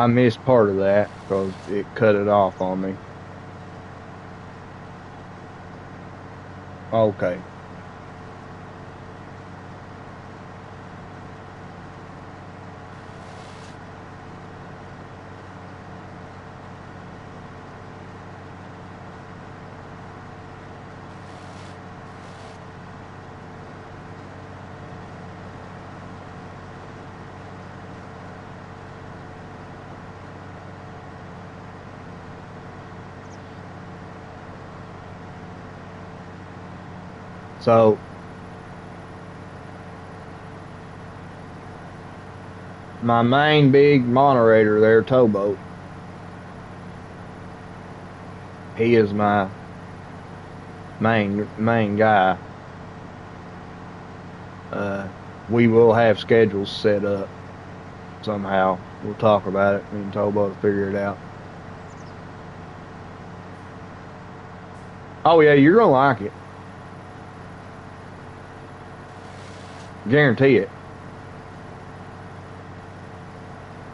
I missed part of that because it cut it off on me. Okay. So my main big moderator there, towboat, he is my main guy. Uh, we will have schedules set up somehow. We'll talk about it. Me and Towboat will figure it out. Oh yeah, you're gonna like it. Guarantee it.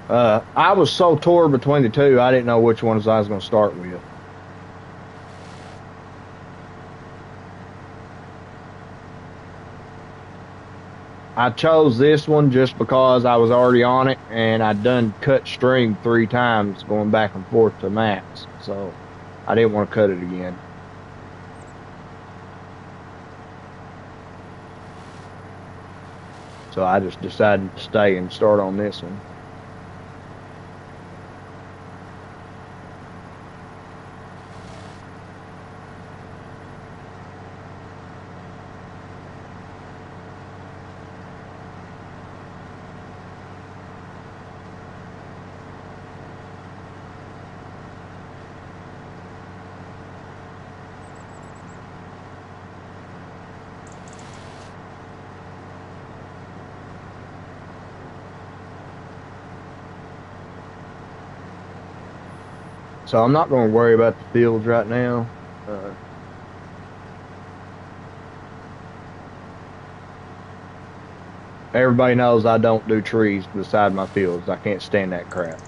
I was so torn between the two, I didn't know which ones I was gonna start with. I chose this one just because I was already on it and I'd done cut stream 3 times going back and forth to maps. So I didn't want to cut it again. So I just decided to stay and start on this one. So I'm not going to worry about the fields right now. Everybody knows I don't do trees beside my fields. I can't stand that crap.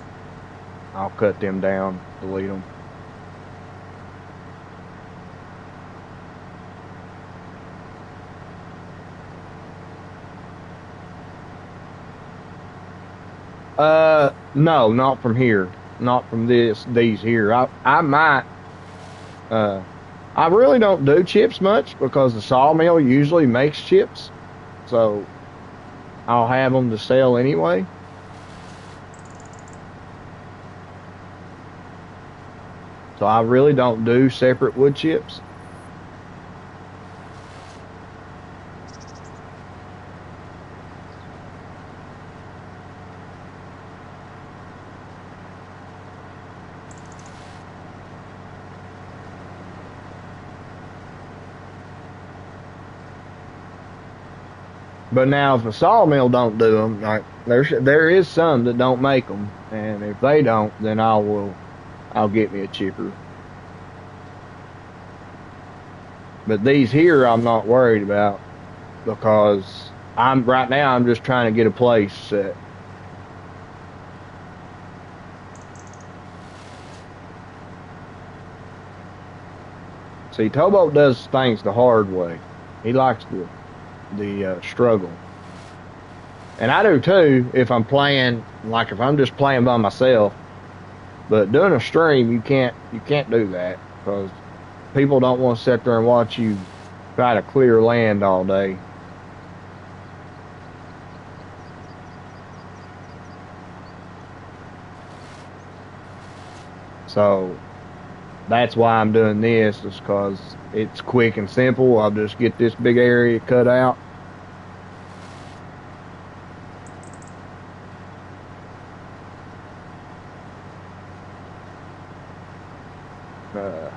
I'll cut them down, delete them. No, not from here. Not from these here. I might, uh, I really don't do chips much because the sawmill usually makes chips. So I'll have them to sell anyway. So I really don't do separate wood chips. But now, if a sawmill don't do them, like there is some that don't make them, and if they don't, then I'll get me a chipper. But these here, I'm not worried about because I'm right now. I'm just trying to get a place set. See, Towboat does things the hard way. He likes the struggle, and I do too. If I'm playing, like if I'm just playing by myself. But doing a stream, you can't do that because people don't want to sit there and watch you try to clear land all day. So that's why I'm doing this, is because it's quick and simple. I'll just get this big area cut out. Uh,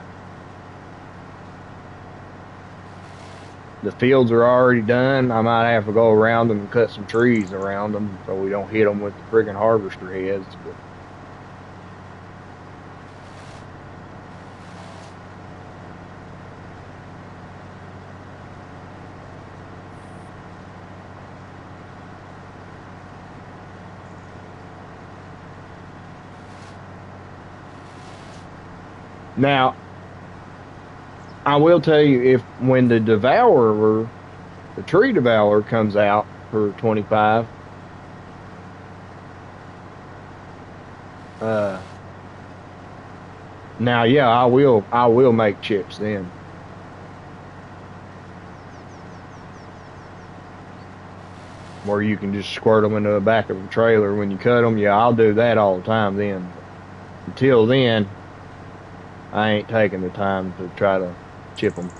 the fields are already done. I might have to go around them and cut some trees around them so we don't hit them with the friggin' harvester heads. But now, I will tell you, if when the tree devourer comes out for 25, uh, now yeah, I will make chips then, where you can just squirt them into the back of a trailer when you cut them. Yeah, I'll do that all the time then. But until then, I ain't taking the time to try to chip them.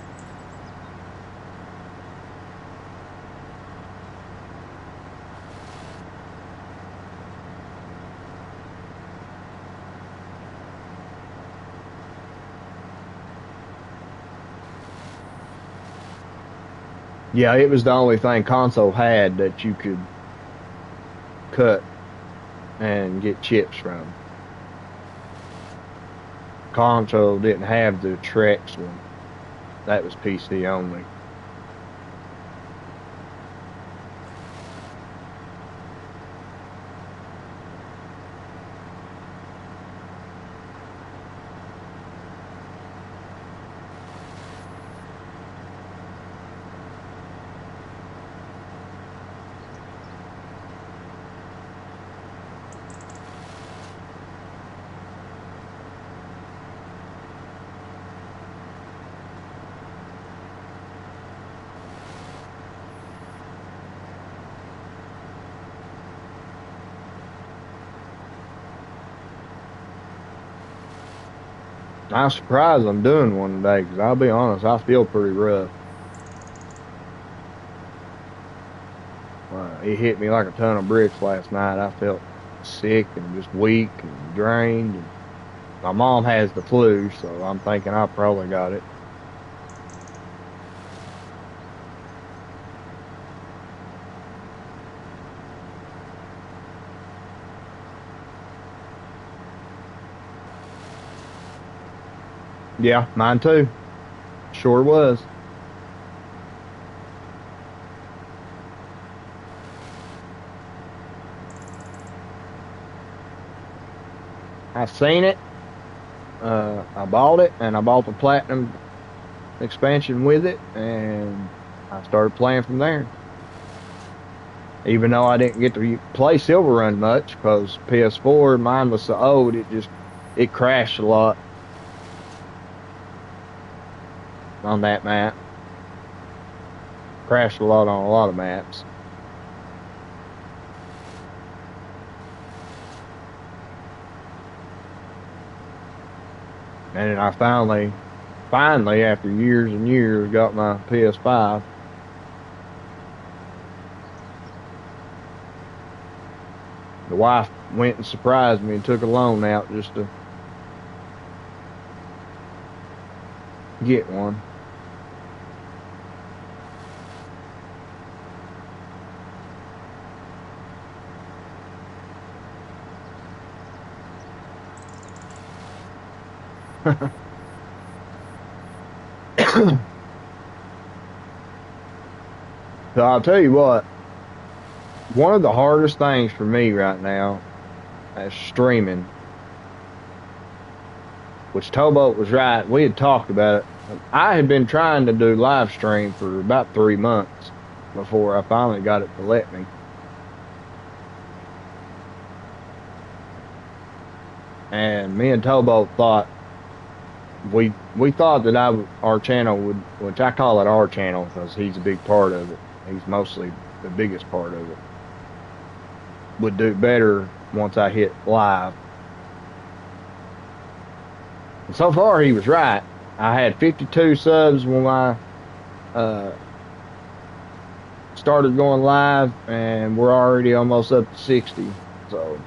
Yeah, it was the only thing console had that you could cut and get chips from. Console didn't have the Trex one. That was PC only. I'm surprised I'm doing one today because I'll be honest, I feel pretty rough. It hit me like a ton of bricks last night. I felt sick and just weak and drained. And my mom has the flu, so I'm thinking I probably got it. Yeah, mine too. Sure was. I seen it. I bought it, and I bought the platinum expansion with it, and I started playing from there. Even though I didn't get to play Silver Run much because PS4 mine was so old, it crashed a lot on that map. Crashed a lot on a lot of maps. And then I finally, after years and years, got my PS5. The wife went and surprised me and took a loan out just to get one. So I'll tell you what, one of the hardest things for me right now is streaming, which Towboat was right. We had talked about it. I had been trying to do live stream for about 3 months before I finally got it to let me. And me and Towboat thought we thought that our channel would, which I call it our channel because he's a big part of it. He's mostly the biggest part of it. Would do better once I hit live. And so far, he was right. I had 52 subs when I uh, started going live, and we're already almost up to 60. So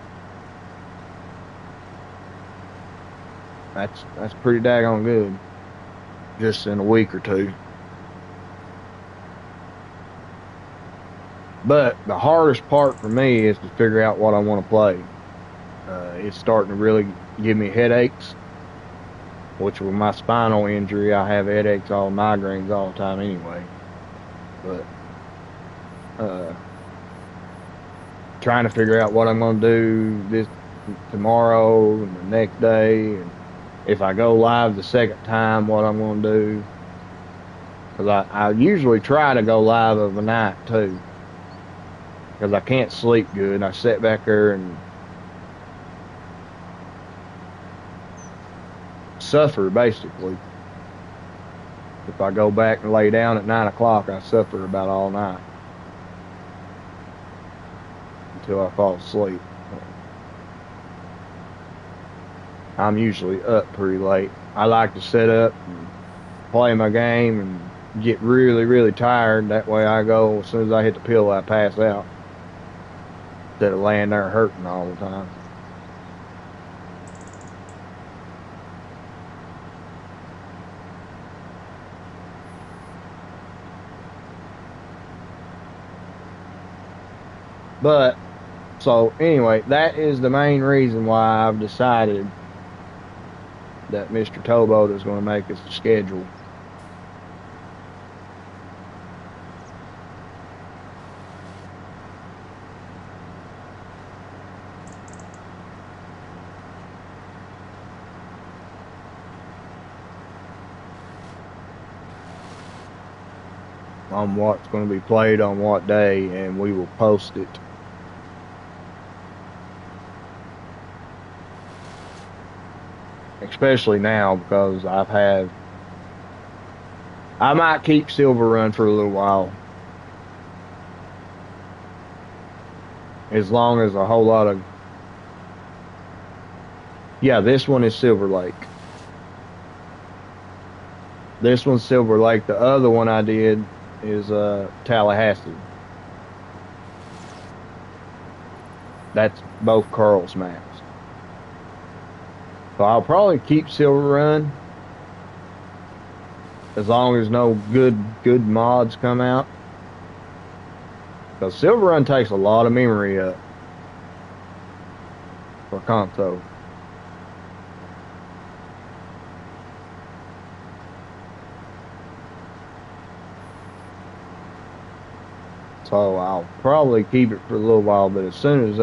that's pretty daggone good, just in a week or two. But the hardest part for me is to figure out what I want to play. It's starting to really give me headaches, which with my spinal injury, I have headaches, all migraines all the time anyway. But uh, trying to figure out what I'm going to do this tomorrow and the next day, and if I go live the second time, what I'm going to do. Because I usually try to go live of a night too, because I can't sleep good. I sit back there and suffer basically. If I go back and lay down at 9 o'clock, I suffer about all night until I fall asleep. I'm usually up pretty late. I like to sit up and play my game and get really, really tired. That way I go, as soon as I hit the pillow, I pass out instead of laying there hurting all the time. But, so anyway, that is the main reason why I've decided that Mr. Towboat is going to make us a schedule. On what's going to be played on what day, and we will post it. Especially now because I might keep Silver Run for a little while. As long as a whole lot of, yeah, this one is Silver Lake. This one's Silver Lake. The other one I did is Tallahassee. That's both Carl's maps. So I'll probably keep Silver Run as long as no good mods come out. Because Silver Run takes a lot of memory up for console. So I'll probably keep it for a little while, but as soon as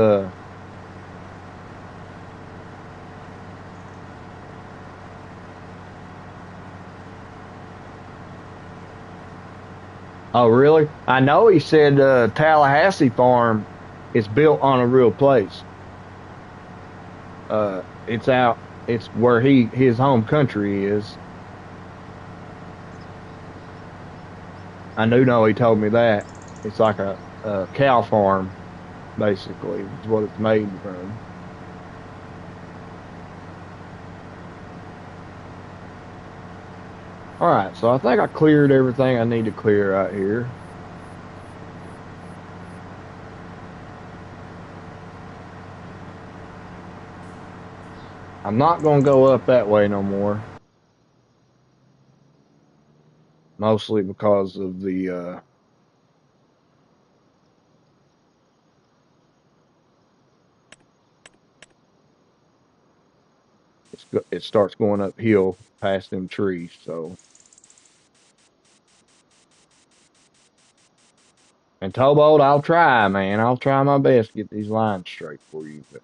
oh really? I know he said Tallahassee Farm is built on a real place. It's out it's where his home country is. I do know he told me that. It's like a cow farm, basically, is what it's made from. All right, so I think I cleared everything I need to clear out here. I'm not gonna go up that way no more, mostly because of the it starts going uphill past them trees. So, and Towboat, I'll try, man. I'll try my best to get these lines straight for you. But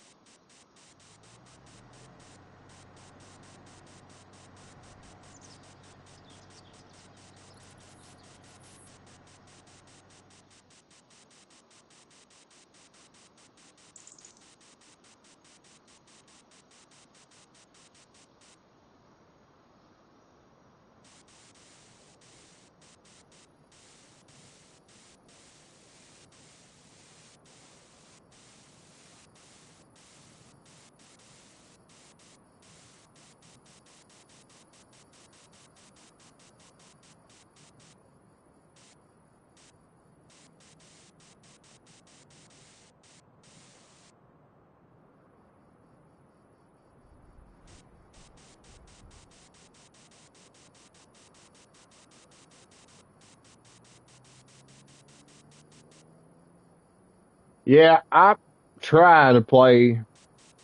yeah, I try to play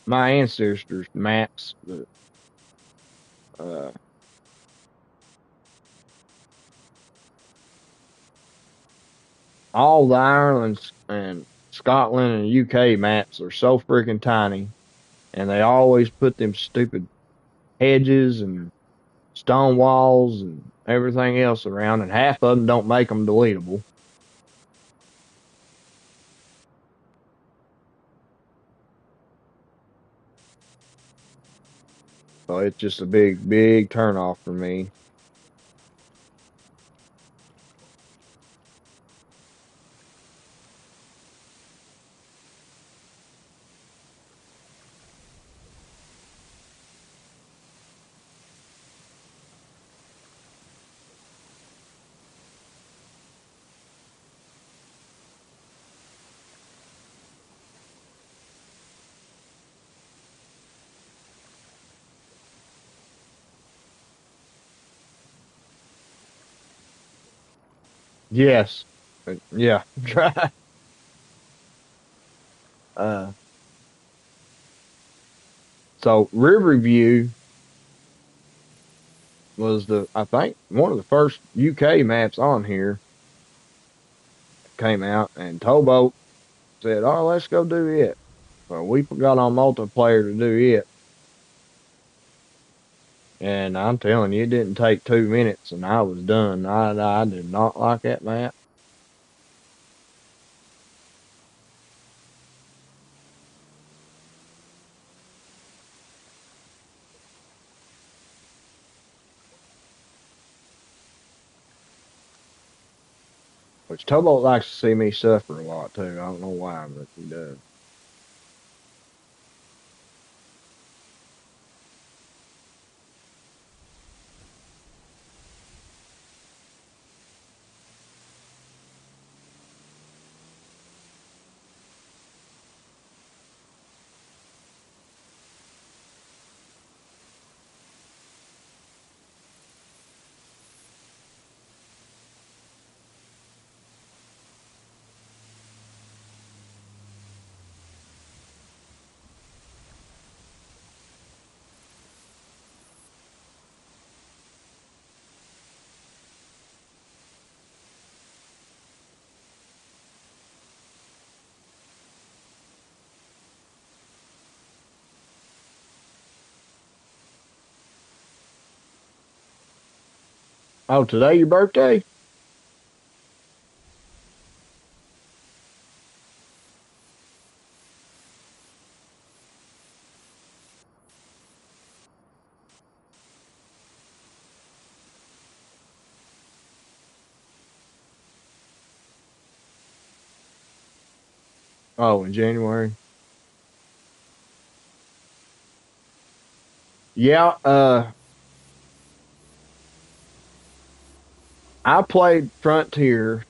my ancestors' maps, but uh, all the Ireland's and Scotland and UK maps are so freaking tiny, and they always put them stupid hedges and stone walls and everything else around, and half of them don't make them deletable. So it's just a big turnoff for me. Yes, yeah, try. Uh, so Riverview was I think one of the first UK maps on here came out, and Towboat said, "Oh, let's go do it." So we got on multiplayer to do it, and I'm telling you, it didn't take 2 minutes, and I was done. I did not like that map, which Towboat likes to see me suffer a lot too. I don't know why, but he does. Oh, today your birthday? Oh, in January. Yeah, I played Frontier,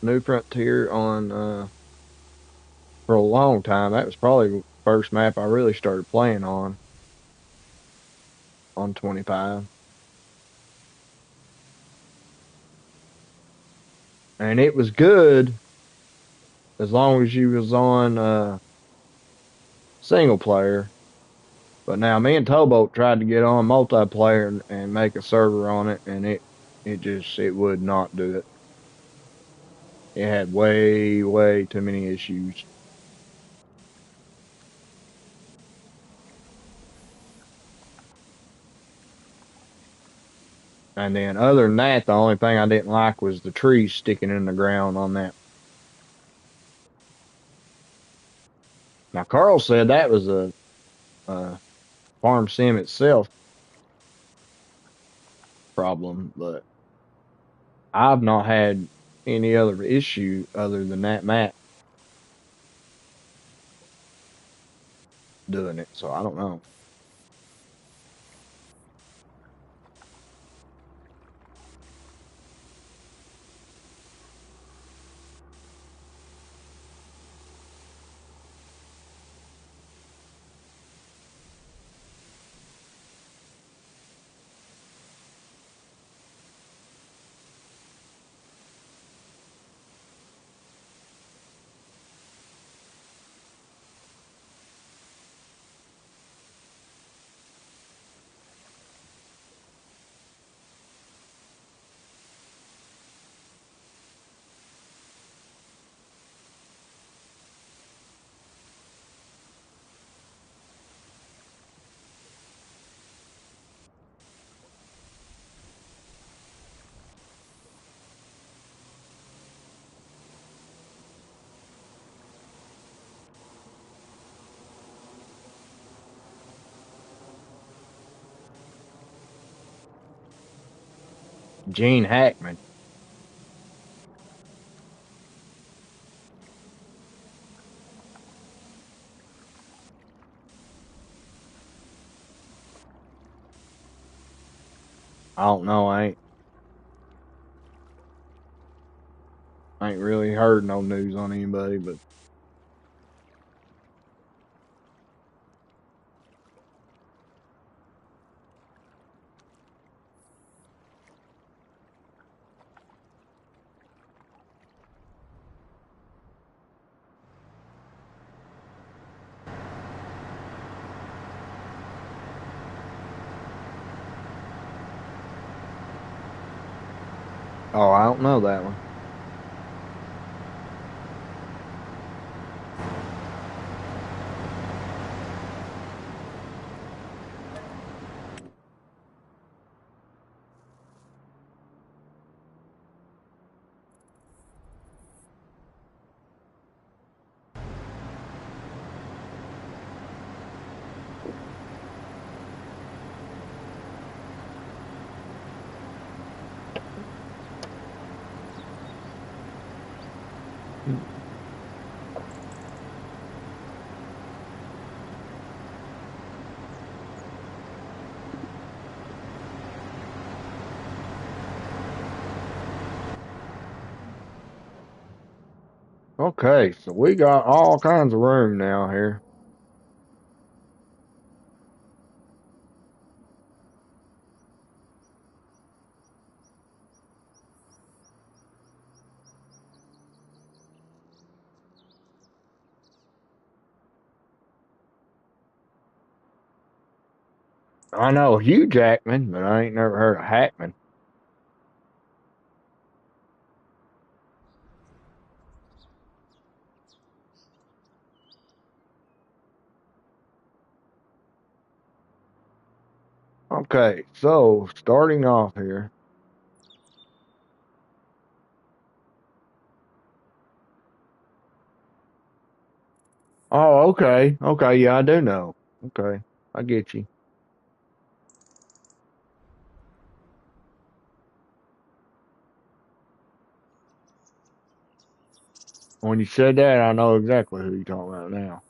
New Frontier on for a long time. That was probably the first map I really started playing on 25. And it was good as long as you was on single player. But now me and Towboat tried to get on multiplayer and make a server on it, and it would not do it. It had way too many issues. And then other than that, the only thing I didn't like was the trees sticking in the ground on that. Now Carl said that was a farm sim itself problem, but I've not had any other issue other than that map doing it. So I don't know. Gene Hackman. I don't know. I ain't really heard no news on anybody, but oh, I don't know that one. Okay, so we got all kinds of room now here. I know Hugh Jackman, but I ain't never heard of Hackman. Okay, so starting off here. Oh, okay. Okay, yeah, I do know. Okay. I get you. When you said that, I know exactly who you're talking about now.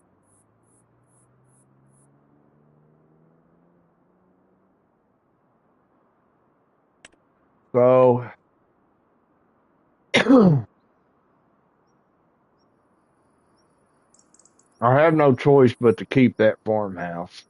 So I have no choice but to keep that farmhouse.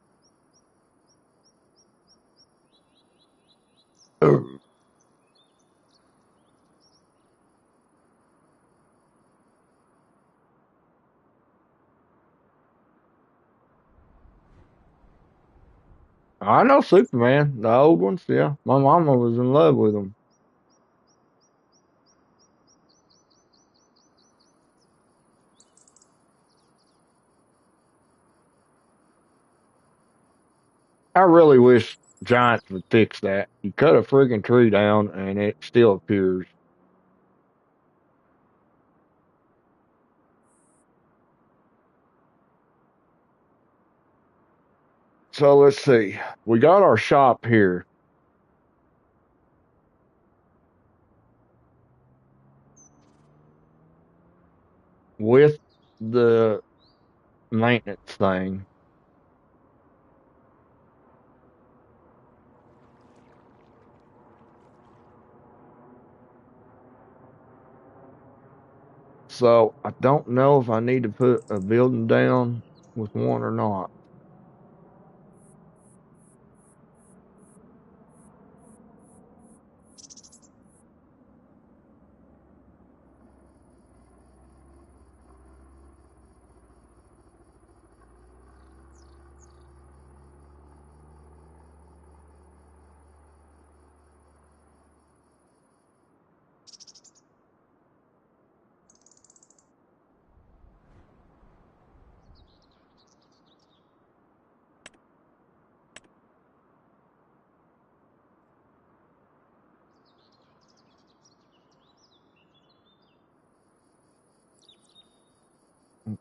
I know Superman, the old ones. Yeah, my mama was in love with them. I really wish Giants would fix that. You cut a freaking tree down and it still appears. So let's see. We got our shop here with the maintenance thing. So I don't know if I need to put a building down with one or not.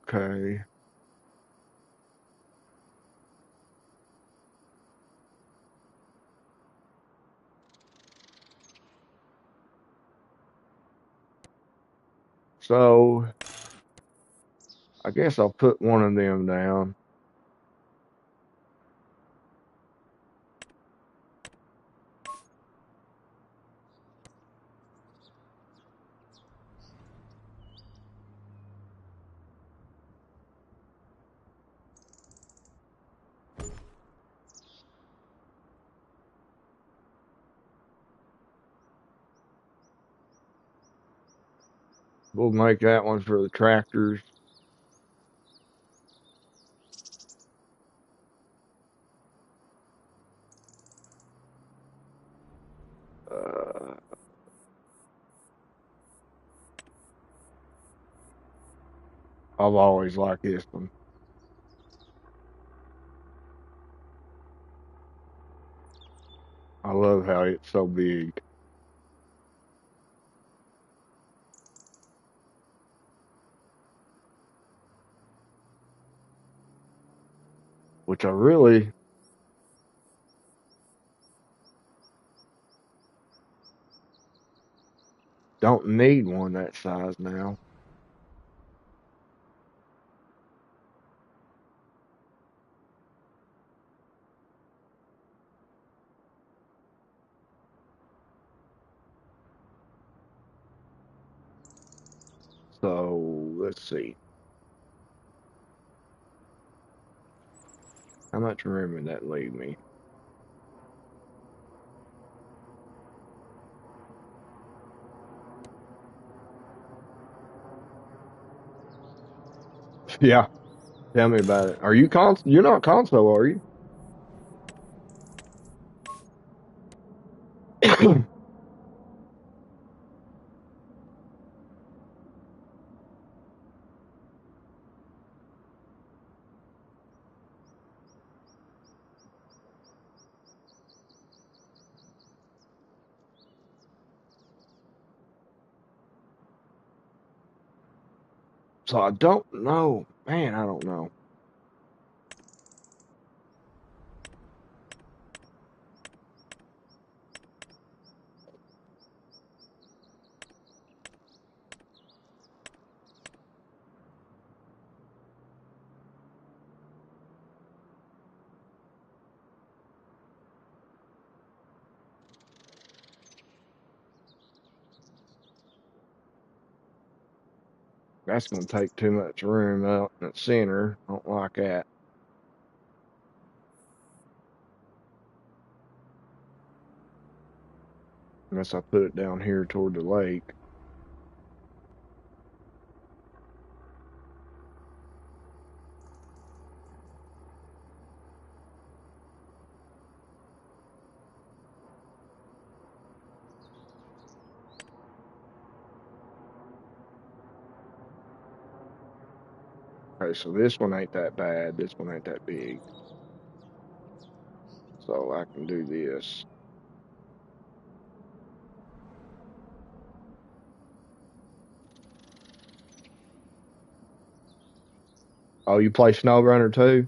Okay. So I guess I'll put one of them down. We'll make that one for the tractors. Uh, I've always liked this one. I love how it's so big, which I really don't need one that size now. So let's see. How much room would that leave me? Yeah, tell me about it. Are you You're not console, are you? So I don't know. Man, I don't know. That's gonna take too much room out in the center. I don't like that. Unless I put it down here toward the lake. Okay, so this one ain't that bad. This one ain't that big. So I can do this. Oh, you play SnowRunner too?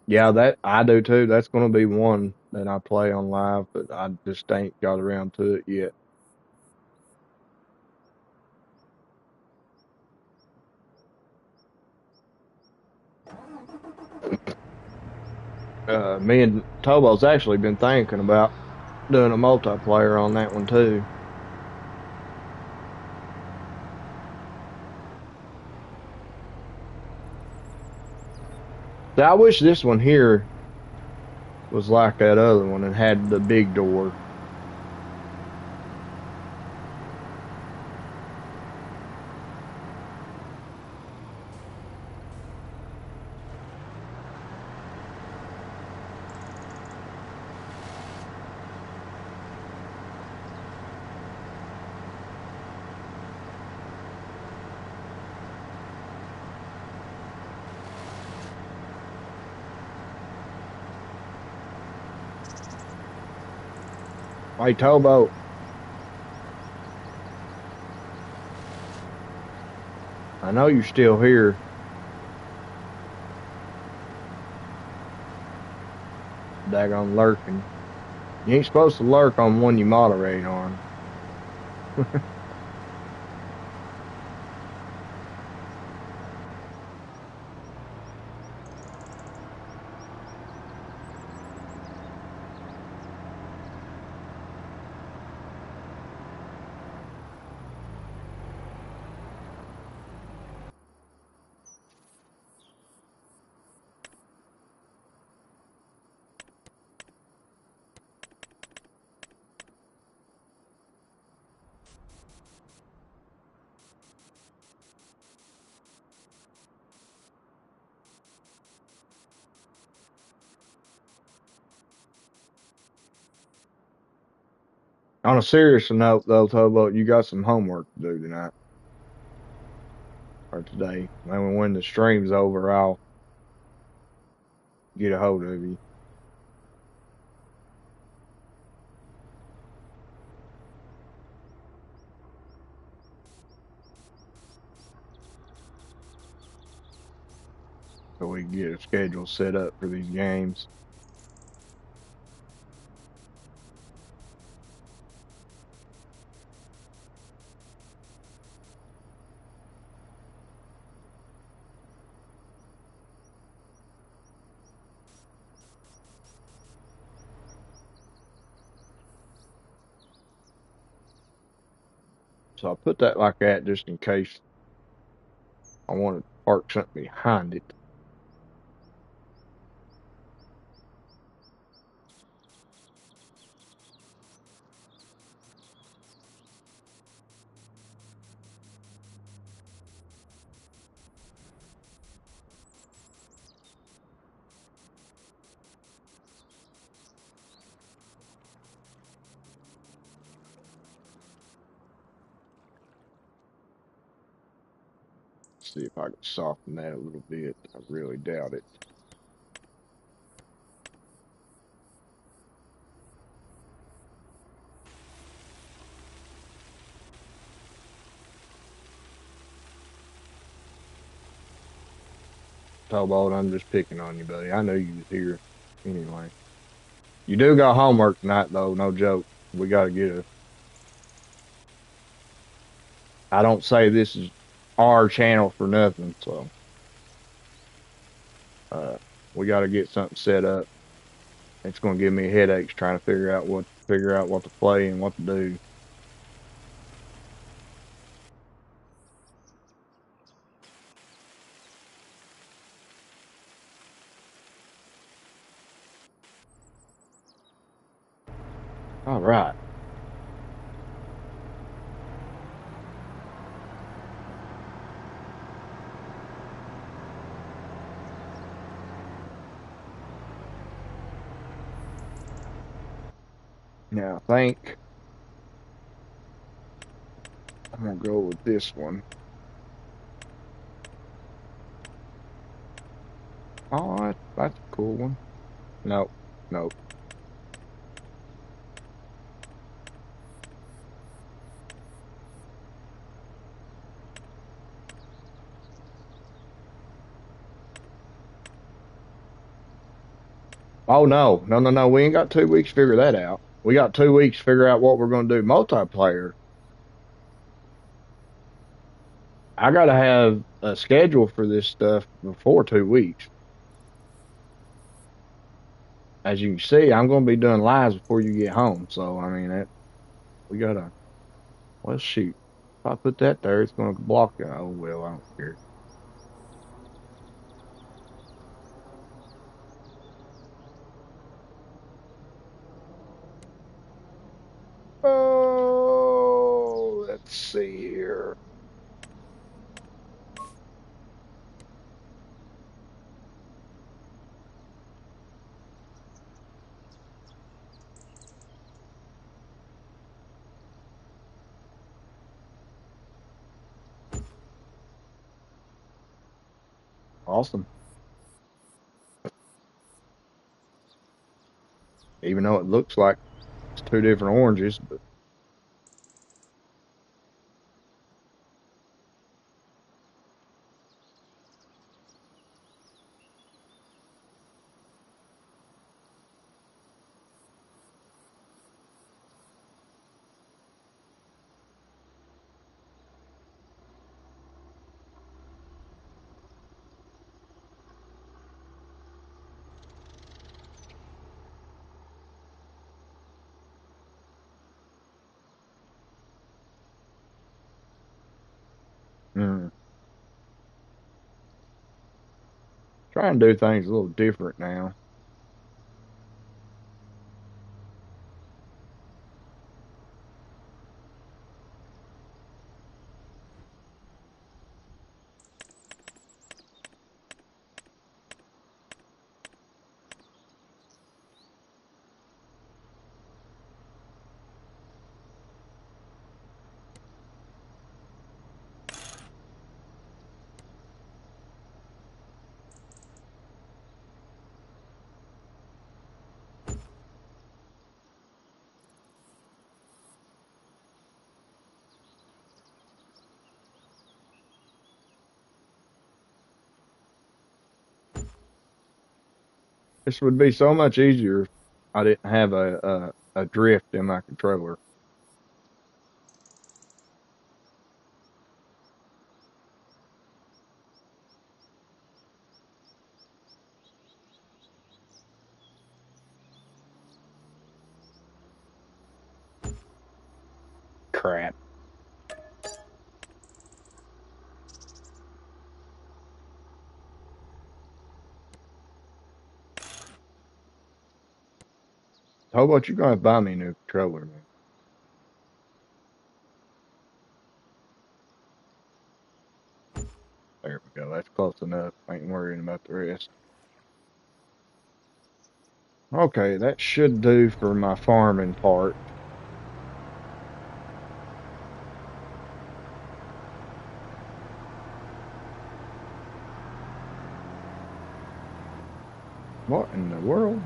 Yeah, that I do too. That's gonna be one that I play on live, but I just ain't got around to it yet. Me and Tobo's actually been thinking about doing a multiplayer on that one too. See, I wish this one here was like that other one and had the big door. Hey Tobo, I know you're still here. Daggone lurking. You ain't supposed to lurk on one you moderate on. On a serious note, though, Tobo, you got some homework to do tonight or today. And when the stream's over, I'll get a hold of you. So we can get a schedule set up for these games. So I put that like that just in case I want to park something behind it. See if I can soften that a little bit. I really doubt it. Towboat. I'm just picking on you, buddy. I knew you was here. Anyway, you do got homework tonight, though. No joke. We got to get a. I don't say this is our channel for nothing, so uh, we got to get something set up. It's going to give me headaches trying to figure out what to play and what to do. All right. Now I think I'm gonna go with this one. Oh, that's a cool one. Nope, nope. Oh no, no, no, no. We ain't got 2 weeks to figure that out. We got 2 weeks to figure out what we're gonna do multiplayer. I gotta have a schedule for this stuff before 2 weeks. As you can see, I'm gonna be doing lives before you get home. So I mean, we gotta. Well, shoot. If I put that there, it's gonna block it. Oh well, I don't care. Oh, let's see here. Awesome. Even though it looks like it's two different oranges, but mm, try and do things a little different now. This would be so much easier if I didn't have a drift in my controller. Crap. How about you guys buy me a new controller, man? There we go. That's close enough. Ain't worrying about the rest. Okay, that should do for my farming part. What in the world?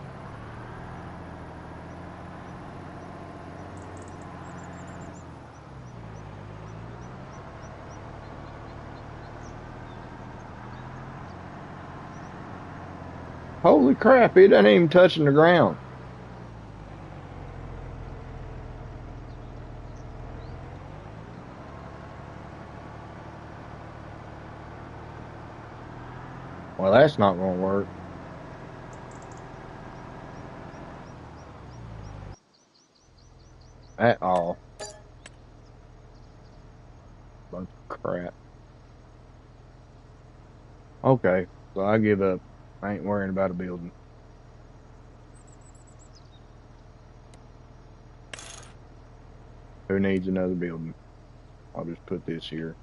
Holy crap, it ain't even touching the ground. Well, that's not gonna work at all. Bunch of crap. Okay, so I give up. I ain't worrying about a building. Who needs another building? I'll just put this here.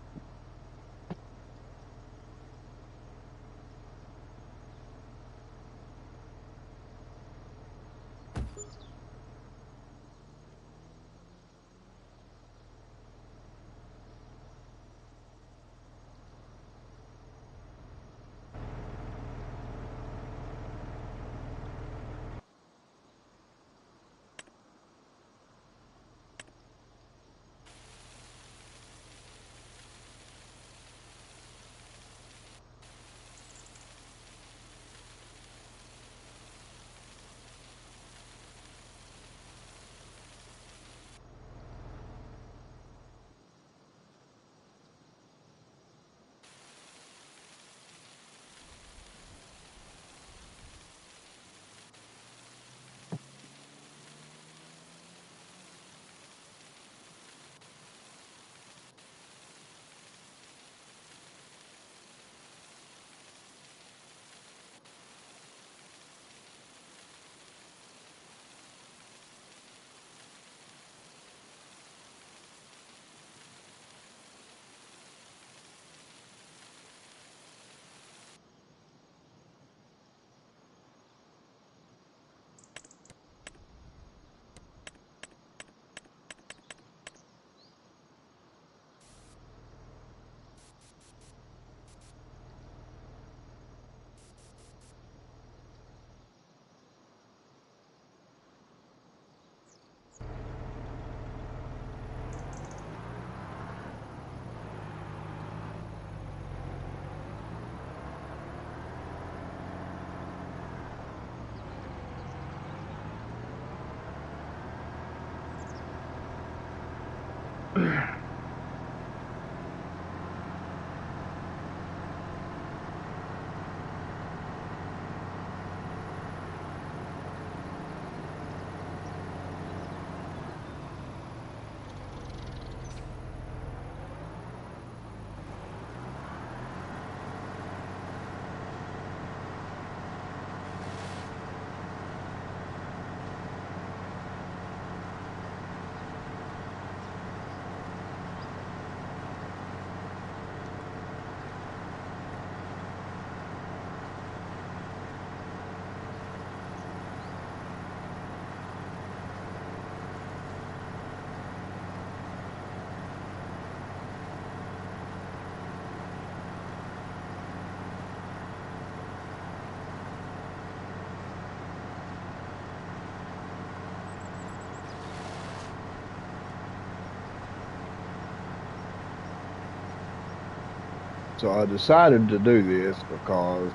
So I decided to do this because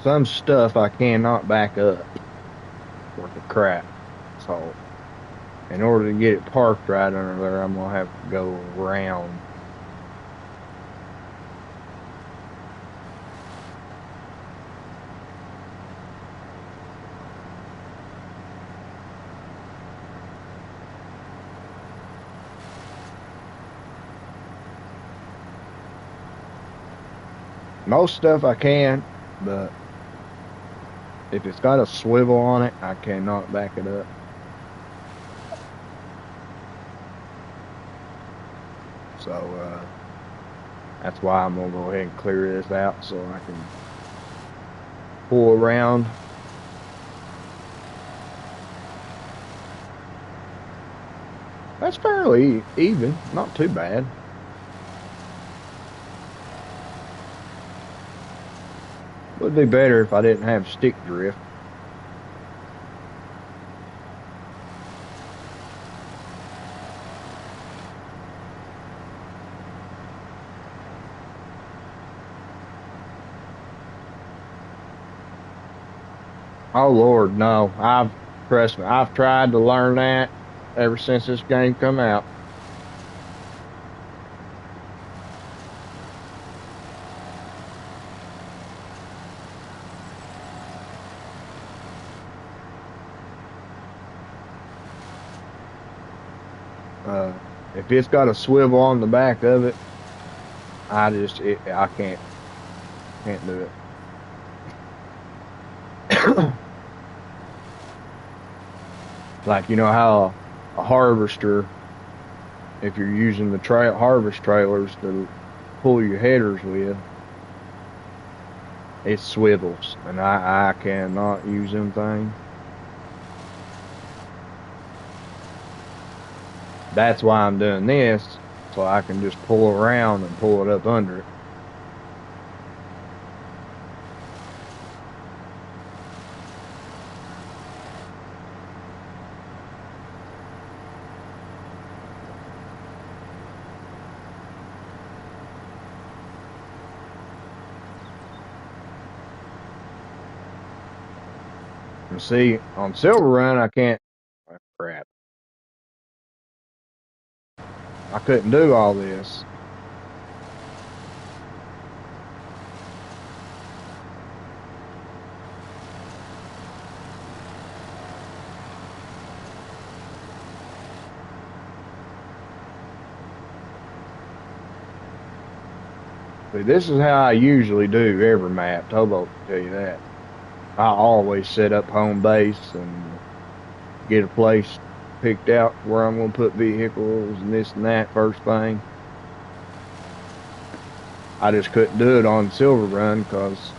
some stuff I cannot back up worth of crap. So in order to get it parked right under there, I'm gonna have to go around. Most stuff I can, but if it's got a swivel on it, I cannot back it up. So that's why I'm gonna go ahead and clear this out so I can pull around. That's fairly even, not too bad. Would be better if I didn't have stick drift. Oh Lord, no. Trust me, I've tried to learn that ever since this game come out. Uh, if it's got a swivel on the back of it, I can't do it. Like you know how a harvester, if you're using the harvest trailers to pull your headers with, it swivels, and I cannot use them things. That's why I'm doing this, so I can just pull around and pull it up under it. And see, on Silver Run, I can't. Oh, crap, I couldn't do all this. See, this is how I usually do every map. Towboat can tell you that. I always set up home base and get a place picked out where I'm going to put vehicles and this and that first thing. I just couldn't do it on Silver Run because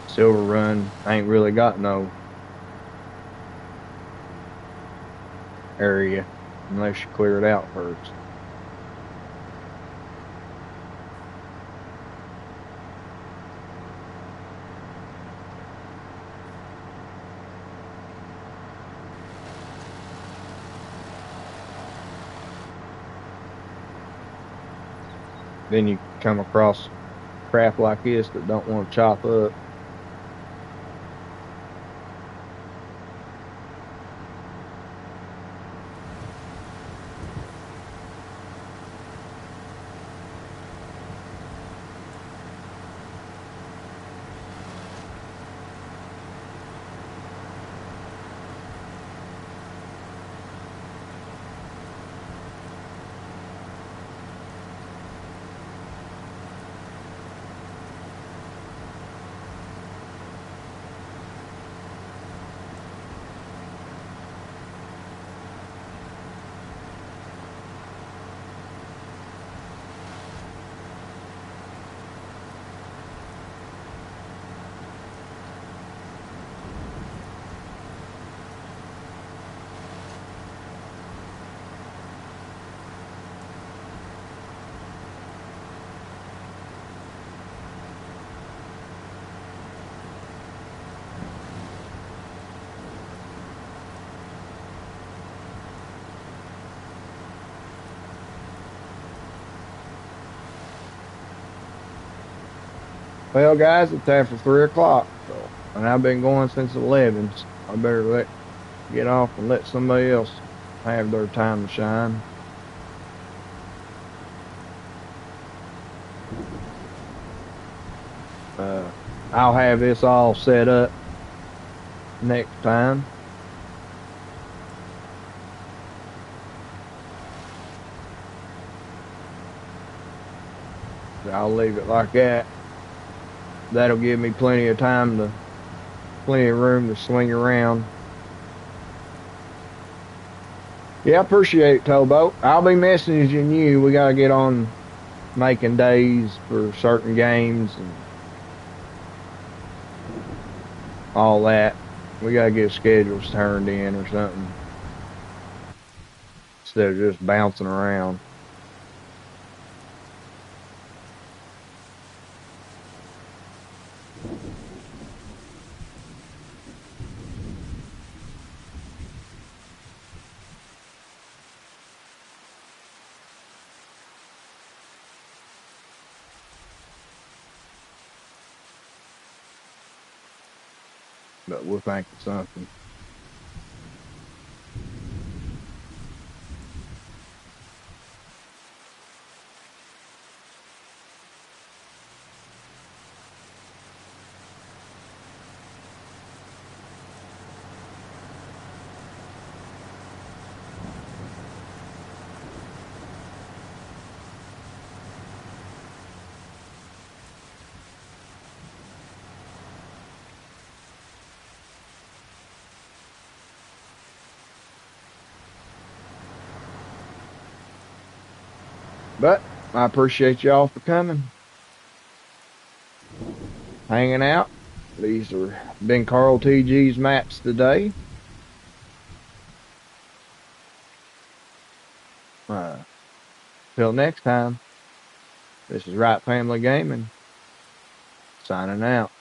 Silver Run ain't really got no area unless you clear it out first. Then you come across crap like this that don't want to chop up. Well, guys, it's after 3 o'clock, so and I've been going since 11. So I better let get off and let somebody else have their time to shine. Uh, I'll have this all set up next time. I'll leave it like that. That'll give me plenty of room to swing around. Yeah, I appreciate it, Towboat. I'll be messaging you. We gotta get on making days for certain games and all that. We gotta get schedules turned in or something instead of just bouncing around. but we'll think of something. But I appreciate y'all for coming, hanging out. These are been Carl TG's maps today. Uh, Till next time, this is Right Family Gaming signing out.